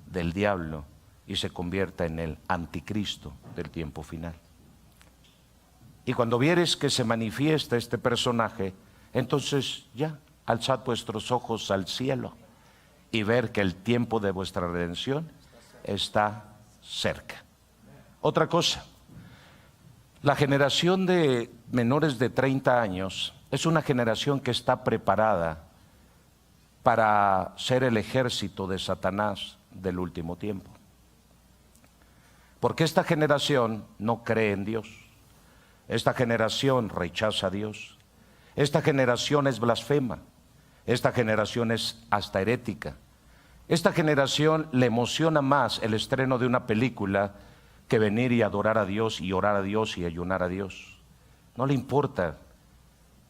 del diablo y se convierta en el anticristo del tiempo final. Y cuando vieres que se manifiesta este personaje, entonces ya, alzad vuestros ojos al cielo y ver que el tiempo de vuestra redención está cerca. Otra cosa, la generación de menores de 30 años es una generación que está preparada para ser el ejército de Satanás del último tiempo. Porque esta generación no cree en Dios, esta generación rechaza a Dios, esta generación es blasfema, esta generación es hasta herética. Esta generación le emociona más el estreno de una película que venir y adorar a Dios y orar a Dios y ayunar a Dios. No le importa.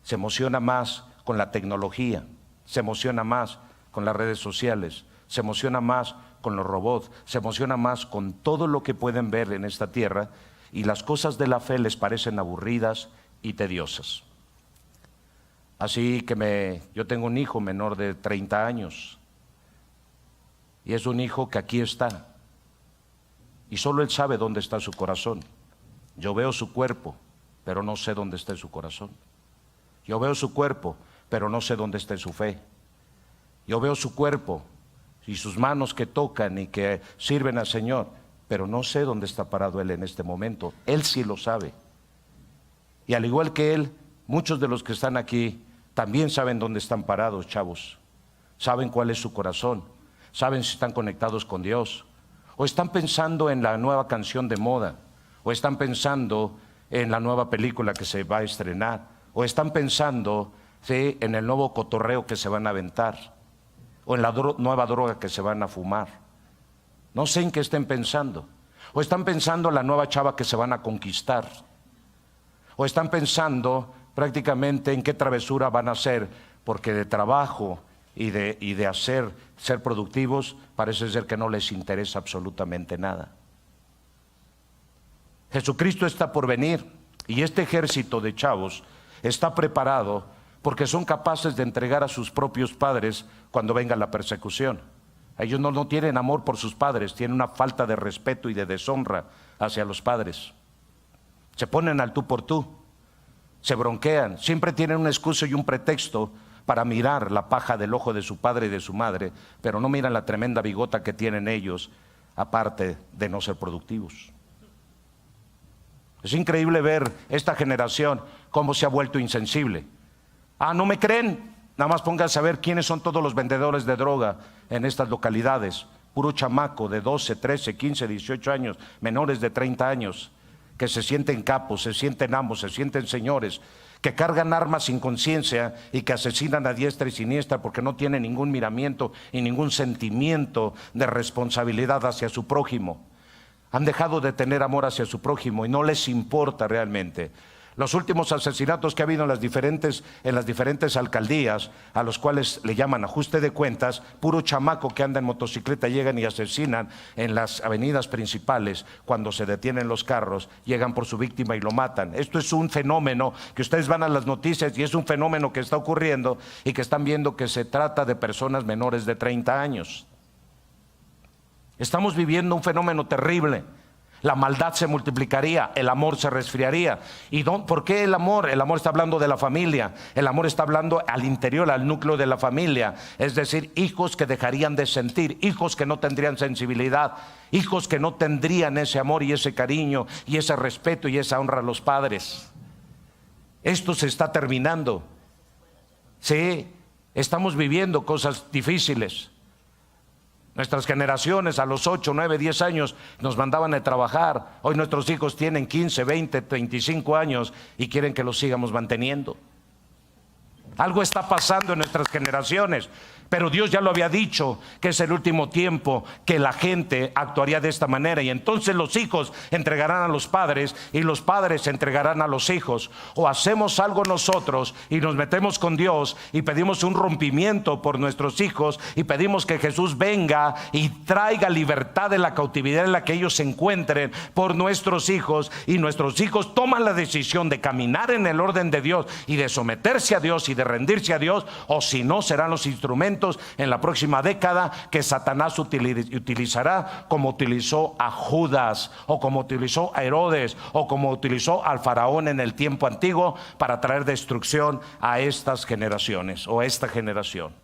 Se emociona más con la tecnología, se emociona más con las redes sociales, se emociona más con los robots, se emociona más con todo lo que pueden ver en esta tierra, y las cosas de la fe les parecen aburridas y tediosas. Así que yo tengo un hijo menor de 30 años y es un hijo que aquí está y solo él sabe dónde está su corazón. Yo veo su cuerpo, pero no sé dónde está su corazón. Yo veo su cuerpo, pero no sé dónde está su fe. Yo veo su cuerpo y sus manos que tocan y que sirven al Señor, pero no sé dónde está parado él en este momento. Él sí lo sabe. Y al igual que él, muchos de los que están aquí también saben dónde están parados, chavos. Saben cuál es su corazón, saben si están conectados con Dios, o están pensando en la nueva canción de moda, o están pensando en la nueva película que se va a estrenar, o están pensando, ¿sí?, en el nuevo cotorreo que se van a aventar, o en la nueva droga que se van a fumar. No sé en qué estén pensando. O están pensando en la nueva chava que se van a conquistar, o están pensando prácticamente en qué travesura van a hacer, porque de trabajo y de ser productivos, parece ser que no les interesa absolutamente nada. Jesucristo está por venir y este ejército de chavos está preparado porque son capaces de entregar a sus propios padres cuando venga la persecución. Ellos no tienen amor por sus padres, tienen una falta de respeto y de deshonra hacia los padres. Se ponen al tú por tú, se bronquean, siempre tienen una excusa y un pretexto para mirar la paja del ojo de su padre y de su madre, pero no miran la tremenda bigota que tienen ellos, aparte de no ser productivos. Es increíble ver esta generación cómo se ha vuelto insensible. ¿No me creen? Nada más pónganse a ver quiénes son todos los vendedores de droga en estas localidades. Puro chamaco de 12, 13, 15, 18 años, menores de 30 años, que se sienten capos, se sienten amos, se sienten señores, que cargan armas sin conciencia y que asesinan a diestra y siniestra porque no tienen ningún miramiento y ningún sentimiento de responsabilidad hacia su prójimo. Han dejado de tener amor hacia su prójimo y no les importa realmente. Los últimos asesinatos que ha habido en las diferentes alcaldías, a los cuales le llaman ajuste de cuentas, puro chamaco que anda en motocicleta, llegan y asesinan en las avenidas principales. Cuando se detienen los carros, llegan por su víctima y lo matan. Esto es un fenómeno que ustedes van a las noticias y es un fenómeno que está ocurriendo y que están viendo que se trata de personas menores de 30 años. Estamos viviendo un fenómeno terrible. La maldad se multiplicaría, el amor se resfriaría. ¿Y por qué el amor? El amor está hablando de la familia. El amor está hablando al interior, al núcleo de la familia. Es decir, hijos que dejarían de sentir, hijos que no tendrían sensibilidad, hijos que no tendrían ese amor y ese cariño y ese respeto y esa honra a los padres. Esto se está terminando. Sí, estamos viviendo cosas difíciles. Nuestras generaciones a los 8, 9, 10 años nos mandaban a trabajar. Hoy nuestros hijos tienen 15, 20, 25 años y quieren que los sigamos manteniendo. Algo está pasando en nuestras generaciones. Pero Dios ya lo había dicho, que es el último tiempo, que la gente actuaría de esta manera. Y entonces los hijos entregarán a los padres y los padres entregarán a los hijos. O hacemos algo nosotros y nos metemos con Dios y pedimos un rompimiento por nuestros hijos y pedimos que Jesús venga y traiga libertad de la cautividad en la que ellos se encuentren por nuestros hijos. Y nuestros hijos toman la decisión de caminar en el orden de Dios y de someterse a Dios y de rendirse a Dios. O si no, serán los instrumentos en la próxima década que Satanás utilizará, como utilizó a Judas o como utilizó a Herodes o como utilizó al faraón en el tiempo antiguo, para traer destrucción a estas generaciones o a esta generación.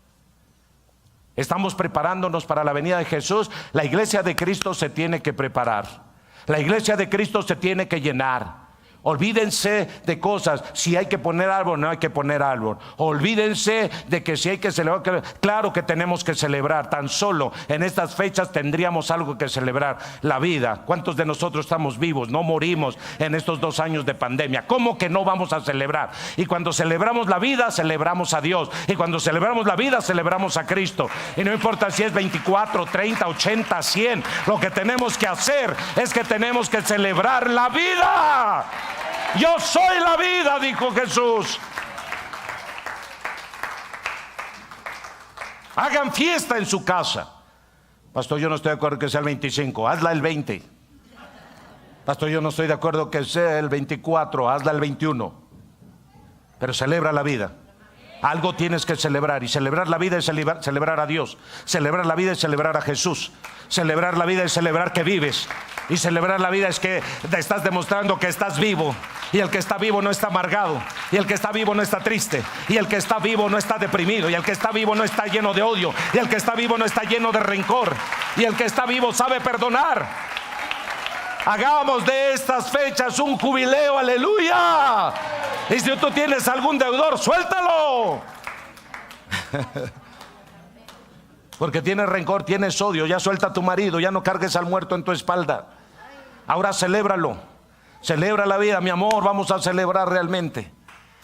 Estamos preparándonos para la venida de Jesús. La iglesia de Cristo se tiene que preparar. La iglesia de Cristo se tiene que llenar. Olvídense de cosas, si hay que poner árbol, no hay que poner árbol. Olvídense de que si hay que celebrar, claro que tenemos que celebrar. Tan solo en estas fechas tendríamos algo que celebrar: la vida. ¿Cuántos de nosotros estamos vivos? No morimos en estos 2 años de pandemia. ¿Cómo que no vamos a celebrar? Y cuando celebramos la vida, celebramos a Dios. Y cuando celebramos la vida, celebramos a Cristo. Y no importa si es 24, 30, 80, 100. Lo que tenemos que hacer es que tenemos que celebrar la vida. Yo soy la vida, dijo Jesús. Hagan fiesta en su casa. Pastor, yo no estoy de acuerdo que sea el 25, hazla el 20. Pastor, yo no estoy de acuerdo que sea el 24, hazla el 21. Pero celebra la vida. Algo tienes que celebrar, y celebrar la vida es celebrar a Dios. Celebrar la vida es celebrar a Jesús. Celebrar la vida es celebrar que vives. Y celebrar la vida es que te estás demostrando que estás vivo. Y el que está vivo no está amargado. Y el que está vivo no está triste. Y el que está vivo no está deprimido. Y el que está vivo no está lleno de odio. Y el que está vivo no está lleno de rencor. Y el que está vivo sabe perdonar. Hagamos de estas fechas un jubileo, aleluya. Y si tú tienes algún deudor, suéltalo. Porque tienes rencor, tienes odio, ya suelta a tu marido, ya no cargues al muerto en tu espalda. Ahora celébralo. Celebra la vida, mi amor, vamos a celebrar realmente.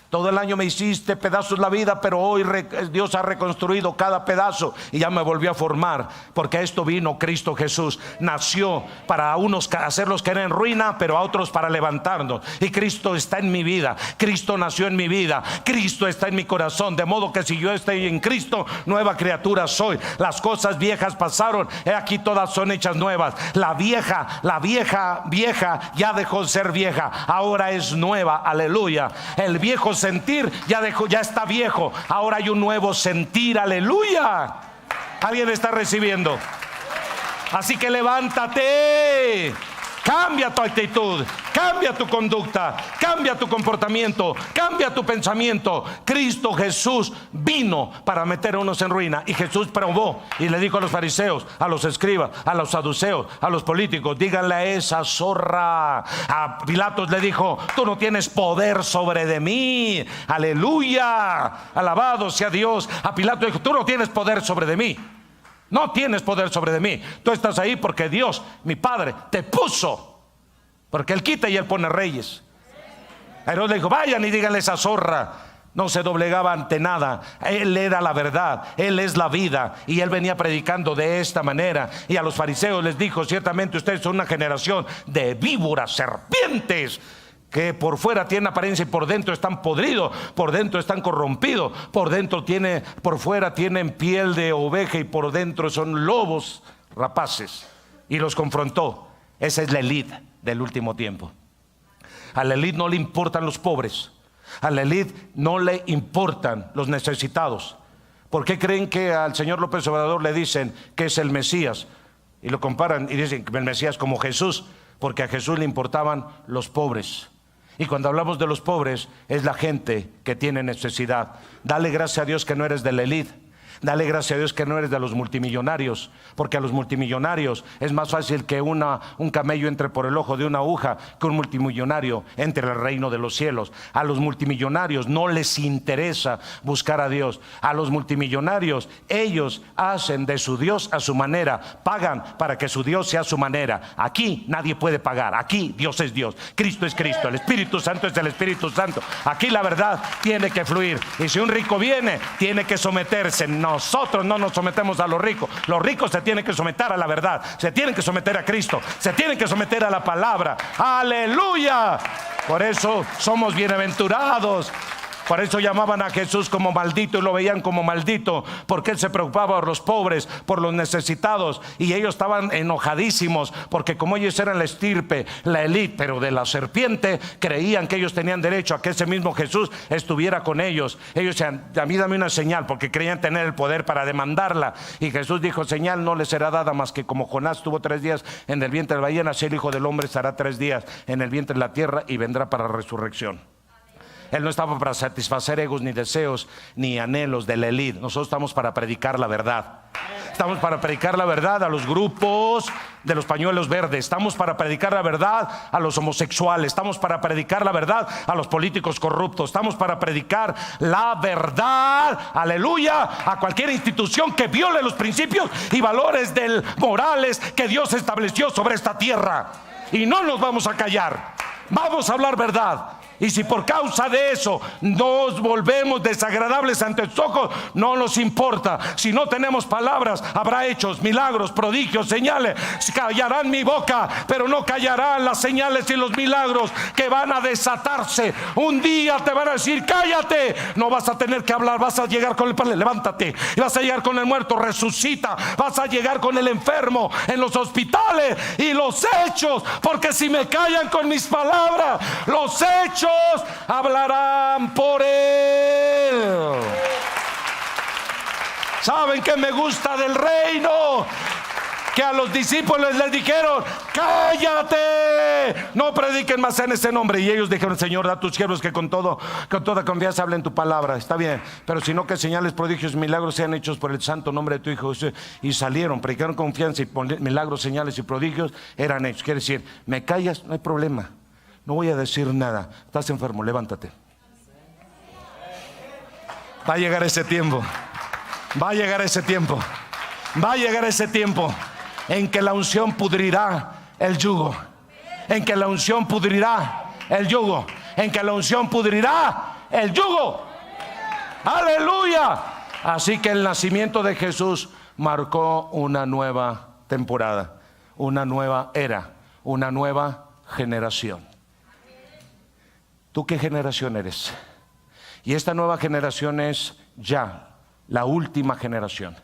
Todo el año me hiciste pedazos la vida, pero hoy Dios ha reconstruido cada pedazo y ya me volvió a formar, porque a esto vino Cristo Jesús. Nació para a unos hacerlos caer en ruina, pero a otros para levantarnos. Y Cristo está en mi vida, Cristo nació en mi vida, Cristo está en mi corazón. De modo que si yo estoy en Cristo, nueva criatura soy. Las cosas viejas pasaron, he aquí todas son hechas nuevas. La vieja ya dejó de ser vieja, ahora es nueva, aleluya. El viejo sentir ya está viejo, ahora hay un nuevo sentir, aleluya. ¿Alguien está recibiendo? Así que levántate, Cambia tu actitud, cambia tu conducta, cambia tu comportamiento, cambia tu pensamiento. Cristo Jesús vino para meter a unos en ruina, y Jesús probó y le dijo a los fariseos, a los escribas, a los saduceos, a los políticos: díganle a esa zorra. A Pilatos le dijo: tú no tienes poder sobre de mí. Aleluya, alabado sea Dios. A Pilato dijo: tú no tienes poder sobre de mí. No tienes poder sobre de mí. Tú estás ahí porque Dios, mi Padre, te puso, porque Él quita y Él pone reyes. Herodes le dijo: vayan y díganle a esa zorra. No se doblegaba ante nada. Él era la verdad, Él es la vida, y Él venía predicando de esta manera. Y a los fariseos les dijo: ciertamente ustedes son una generación de víboras, serpientes, que por fuera tienen apariencia y por dentro están podridos, por dentro están corrompidos, por fuera tienen piel de oveja y por dentro son lobos rapaces. Y los confrontó. Esa es la élite del último tiempo. A la élite no le importan los pobres, a la élite no le importan los necesitados. ¿Por qué creen que al señor López Obrador le dicen que es el Mesías? Y lo comparan y dicen que el Mesías como Jesús, porque a Jesús le importaban los pobres. Y cuando hablamos de los pobres, es la gente que tiene necesidad. Dale gracias a Dios que no eres de la élite. Dale gracias a Dios que no eres de los multimillonarios, porque a los multimillonarios es más fácil que un camello entre por el ojo de una aguja que un multimillonario entre al reino de los cielos. A los multimillonarios no les interesa buscar a Dios. A los multimillonarios, ellos hacen de su Dios a su manera, pagan para que su Dios sea a su manera. Aquí nadie puede pagar, aquí Dios es Dios, Cristo es Cristo, el Espíritu Santo es el Espíritu Santo. Aquí la verdad tiene que fluir, y si un rico viene, tiene que someterse. Nosotros no nos sometemos a los ricos. Los ricos se tienen que someter a la verdad, se tienen que someter a Cristo, se tienen que someter a la palabra. Aleluya. Por eso somos bienaventurados. Por eso llamaban a Jesús como maldito y lo veían como maldito, porque Él se preocupaba por los pobres, por los necesitados. Y ellos estaban enojadísimos, porque como ellos eran la estirpe, la élite, pero de la serpiente, creían que ellos tenían derecho a que ese mismo Jesús estuviera con ellos. Ellos decían: a mí dame una señal, porque creían tener el poder para demandarla. Y Jesús dijo: señal no les será dada más que como Jonás tuvo 3 días en el vientre de la ballena, así el Hijo del Hombre estará 3 días en el vientre de la tierra y vendrá para resurrección. Él no estaba para satisfacer egos, ni deseos, ni anhelos de la élite. Nosotros estamos para predicar la verdad. Estamos para predicar la verdad a los grupos de los pañuelos verdes. Estamos para predicar la verdad a los homosexuales. Estamos para predicar la verdad a los políticos corruptos. Estamos para predicar la verdad, aleluya, a cualquier institución que viole los principios y valores morales que Dios estableció sobre esta tierra. Y no nos vamos a callar. Vamos a hablar verdad. Y si por causa de eso nos volvemos desagradables ante sus ojos, no nos importa. Si no tenemos palabras, habrá hechos, milagros, prodigios, señales. Callarán mi boca, pero no callarán las señales y los milagros que van a desatarse. Un día te van a decir: cállate. No vas a tener que hablar, vas a llegar con el padre: levántate. Y vas a llegar con el muerto: resucita. Vas a llegar con el enfermo en los hospitales. Y los hechos, porque si me callan con mis palabras, los hechos hablarán por Él. ¿Saben qué me gusta del reino? Que a los discípulos les dijeron: cállate, no prediquen más en ese nombre. Y ellos dijeron: Señor, da a tus siervos que con toda confianza hablen tu palabra. Está bien, pero si no, que señales, prodigios, milagros sean hechos por el santo nombre de tu Hijo Jesús. Y salieron, predicaron confianza, y milagros, señales y prodigios eran hechos. Quiere decir: me callas, no hay problema, no voy a decir nada. Estás enfermo, levántate. Va a llegar ese tiempo. Va a llegar ese tiempo. Va a llegar ese tiempo en que la unción pudrirá el yugo. En que la unción pudrirá el yugo. En que la unción pudrirá el yugo. Aleluya. Así que el nacimiento de Jesús marcó una nueva temporada, una nueva era, una nueva generación. ¿Tú qué generación eres? Y esta nueva generación es ya la última generación.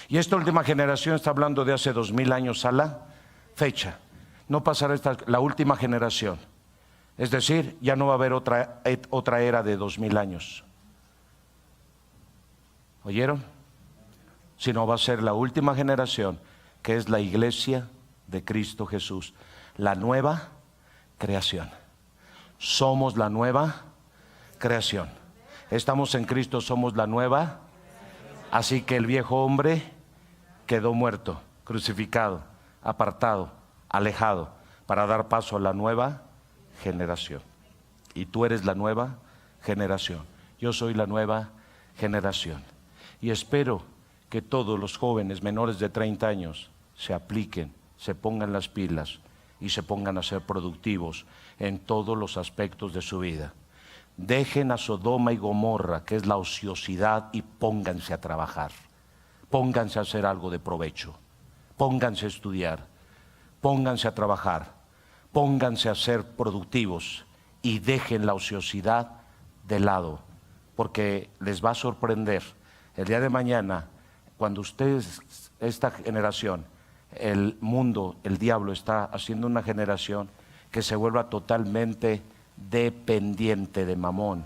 Y esta última generación está hablando de hace 2000 años a la fecha. No pasará la última generación. Es decir, ya no va a haber otra era de 2000 años. ¿Oyeron? Sino va a ser la última generación, que es la iglesia de Cristo Jesús. la nueva creación. Somos la nueva creación. Estamos en Cristo, somos la nueva. Así que el viejo hombre quedó muerto, crucificado, apartado, alejado, para dar paso a la nueva generación. Y tú eres la nueva generación. Yo soy la nueva generación. Y espero que todos los jóvenes menores de 30 años se apliquen, se pongan las pilas y se pongan a ser productivos en todos los aspectos de su vida. Dejen a Sodoma y Gomorra, que es la ociosidad, y pónganse a trabajar. Pónganse a hacer algo de provecho. Pónganse a estudiar. Pónganse a trabajar. Pónganse a ser productivos y dejen la ociosidad de lado, porque les va a sorprender el día de mañana cuando ustedes, esta generación, el mundo, el diablo está haciendo una generación que se vuelva totalmente dependiente de Mamón,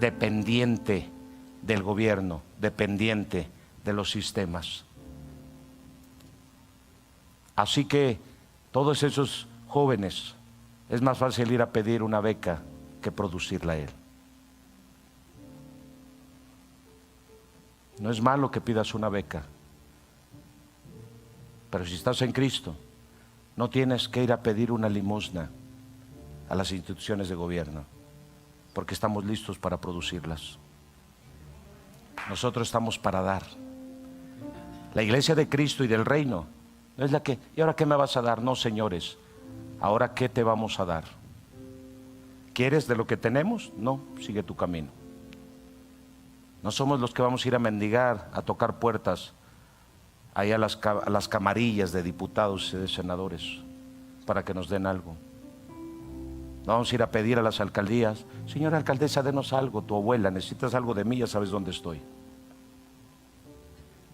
dependiente del gobierno, dependiente de los sistemas. Así que todos esos jóvenes, es más fácil ir a pedir una beca que producirla a él. No es malo que pidas una beca, pero si estás en Cristo, no tienes que ir a pedir una limosna a las instituciones de gobierno, porque estamos listos para producirlas. Nosotros estamos para dar. La iglesia de Cristo y del reino no es la que, ¿y ahora qué me vas a dar? No, señores, ahora ¿qué te vamos a dar? ¿Quieres de lo que tenemos? No, sigue tu camino. No somos los que vamos a ir a mendigar, a tocar puertas ahí a las camarillas de diputados y de senadores para que nos den algo. No vamos a ir a pedir a las alcaldías, señora alcaldesa, denos algo, tu abuela, necesitas algo de mí, ya sabes dónde estoy.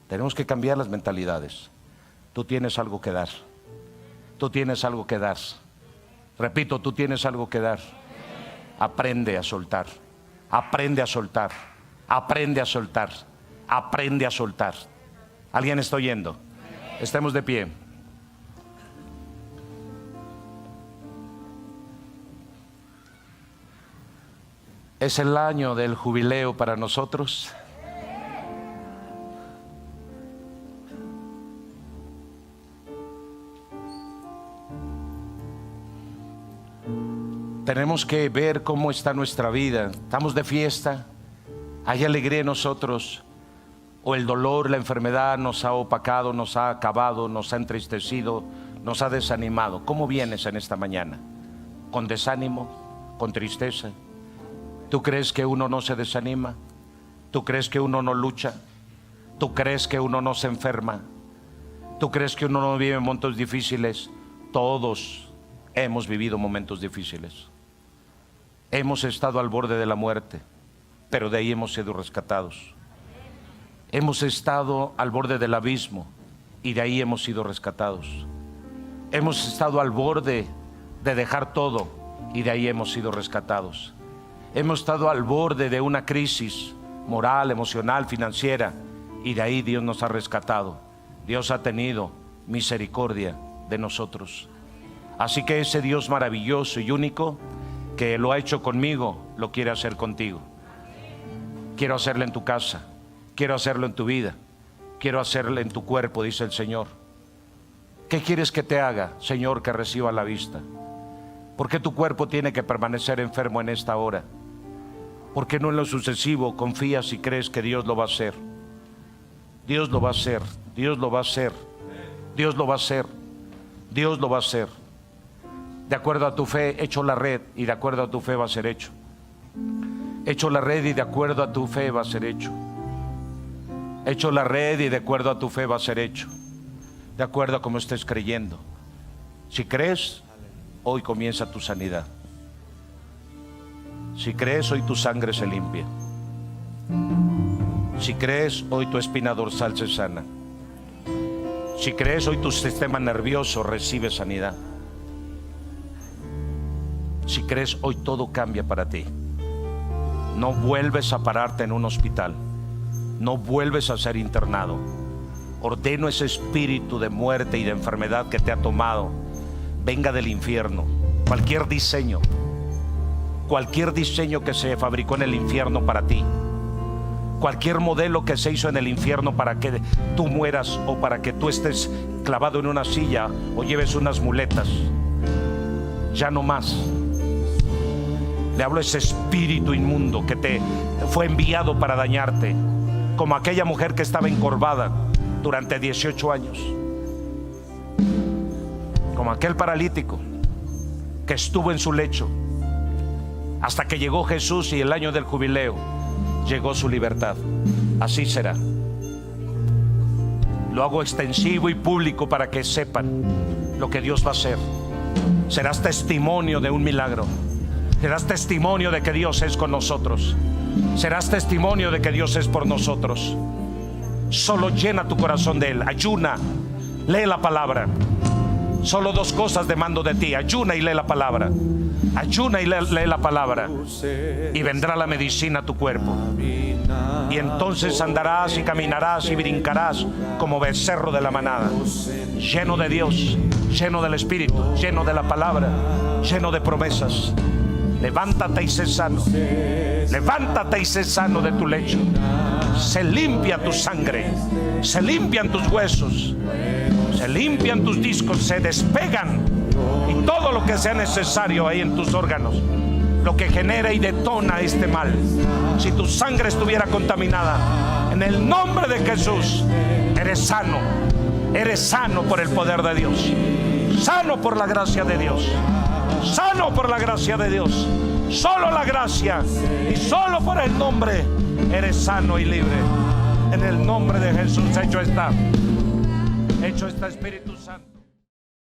Tenemos que cambiar las mentalidades. Tú tienes algo que dar. Tú tienes algo que dar. Repito, tú tienes algo que dar. Aprende a soltar. Aprende a soltar. Aprende a soltar. Aprende a soltar. ¿Alguien está oyendo? Estemos de pie. Es el año del jubileo para nosotros. Tenemos que ver cómo está nuestra vida. Estamos de fiesta, hay alegría en nosotros, o el dolor, la enfermedad nos ha opacado, nos ha acabado, nos ha entristecido, nos ha desanimado. ¿Cómo vienes en esta mañana? ¿Con desánimo? ¿Con tristeza? ¿Tú crees que uno no se desanima? ¿Tú crees que uno no lucha? ¿Tú crees que uno no se enferma? ¿Tú crees que uno no vive momentos difíciles? Todos hemos vivido momentos difíciles. Hemos estado al borde de la muerte, pero de ahí hemos sido rescatados. Hemos estado al borde del abismo y de ahí hemos sido rescatados. Hemos estado al borde de dejar todo y de ahí hemos sido rescatados. Hemos estado al borde de una crisis moral, emocional, financiera y de ahí Dios nos ha rescatado. Dios ha tenido misericordia de nosotros. Así que ese Dios maravilloso y único que lo ha hecho conmigo, lo quiere hacer contigo. Quiero hacerlo en tu casa, quiero hacerlo en tu vida, quiero hacerlo en tu cuerpo, dice el Señor. ¿Qué quieres que te haga, Señor? Que reciba la vista. ¿Por qué tu cuerpo tiene que permanecer enfermo en esta hora? ¿Por qué no en lo sucesivo confías y crees que Dios lo va a hacer? Dios lo va a hacer, Dios lo va a hacer, Dios lo va a hacer, Dios lo va a hacer. De acuerdo a tu fe, echo la red y de acuerdo a tu fe va a ser hecho. Echo la red y de acuerdo a tu fe va a ser hecho. Echo la red y de acuerdo a tu fe va a ser hecho. De acuerdo a cómo estés creyendo. Si crees, hoy comienza tu sanidad. Si crees, hoy tu sangre se limpia. Si crees, hoy tu espina dorsal se sana. Si crees, hoy tu sistema nervioso recibe sanidad. Si crees, hoy todo cambia para ti. No vuelves a pararte en un hospital. No vuelves a ser internado. Ordeno ese espíritu de muerte y de enfermedad que te ha tomado, venga del infierno. Cualquier diseño que se fabricó en el infierno para ti, cualquier modelo que se hizo en el infierno para que tú mueras o para que tú estés clavado en una silla o lleves unas muletas, ya no más. Le hablo a ese espíritu inmundo que te fue enviado para dañarte, como aquella mujer que estaba encorvada durante 18 años, como aquel paralítico que estuvo en su lecho hasta que llegó Jesús y el año del jubileo llegó su libertad. Así será. Lo hago extensivo y público para que sepan lo que Dios va a hacer. Serás testimonio de un milagro. Serás testimonio de que Dios es con nosotros. Serás testimonio de que Dios es por nosotros. Solo llena tu corazón de Él. Ayuna, lee la palabra. Solo 2 cosas demando de ti: ayuna y lee la palabra. Ayuna y lee la palabra, y vendrá la medicina a tu cuerpo. Y entonces andarás y caminarás y brincarás como becerro de la manada, lleno de Dios, lleno del Espíritu, lleno de la palabra, lleno de promesas. Levántate y sé sano. Levántate y sé sano de tu lecho. Se limpia tu sangre, se limpian tus huesos, se limpian tus discos, se despegan, y todo lo que sea necesario ahí en tus órganos, lo que genera y detona este mal. Si tu sangre estuviera contaminada, en el nombre de Jesús, eres sano. Eres sano por el poder de Dios, sano por la gracia de Dios, sano por la gracia de Dios. Solo la gracia y solo por el nombre eres sano y libre. En el nombre de Jesús, hecho está Espíritu Santo.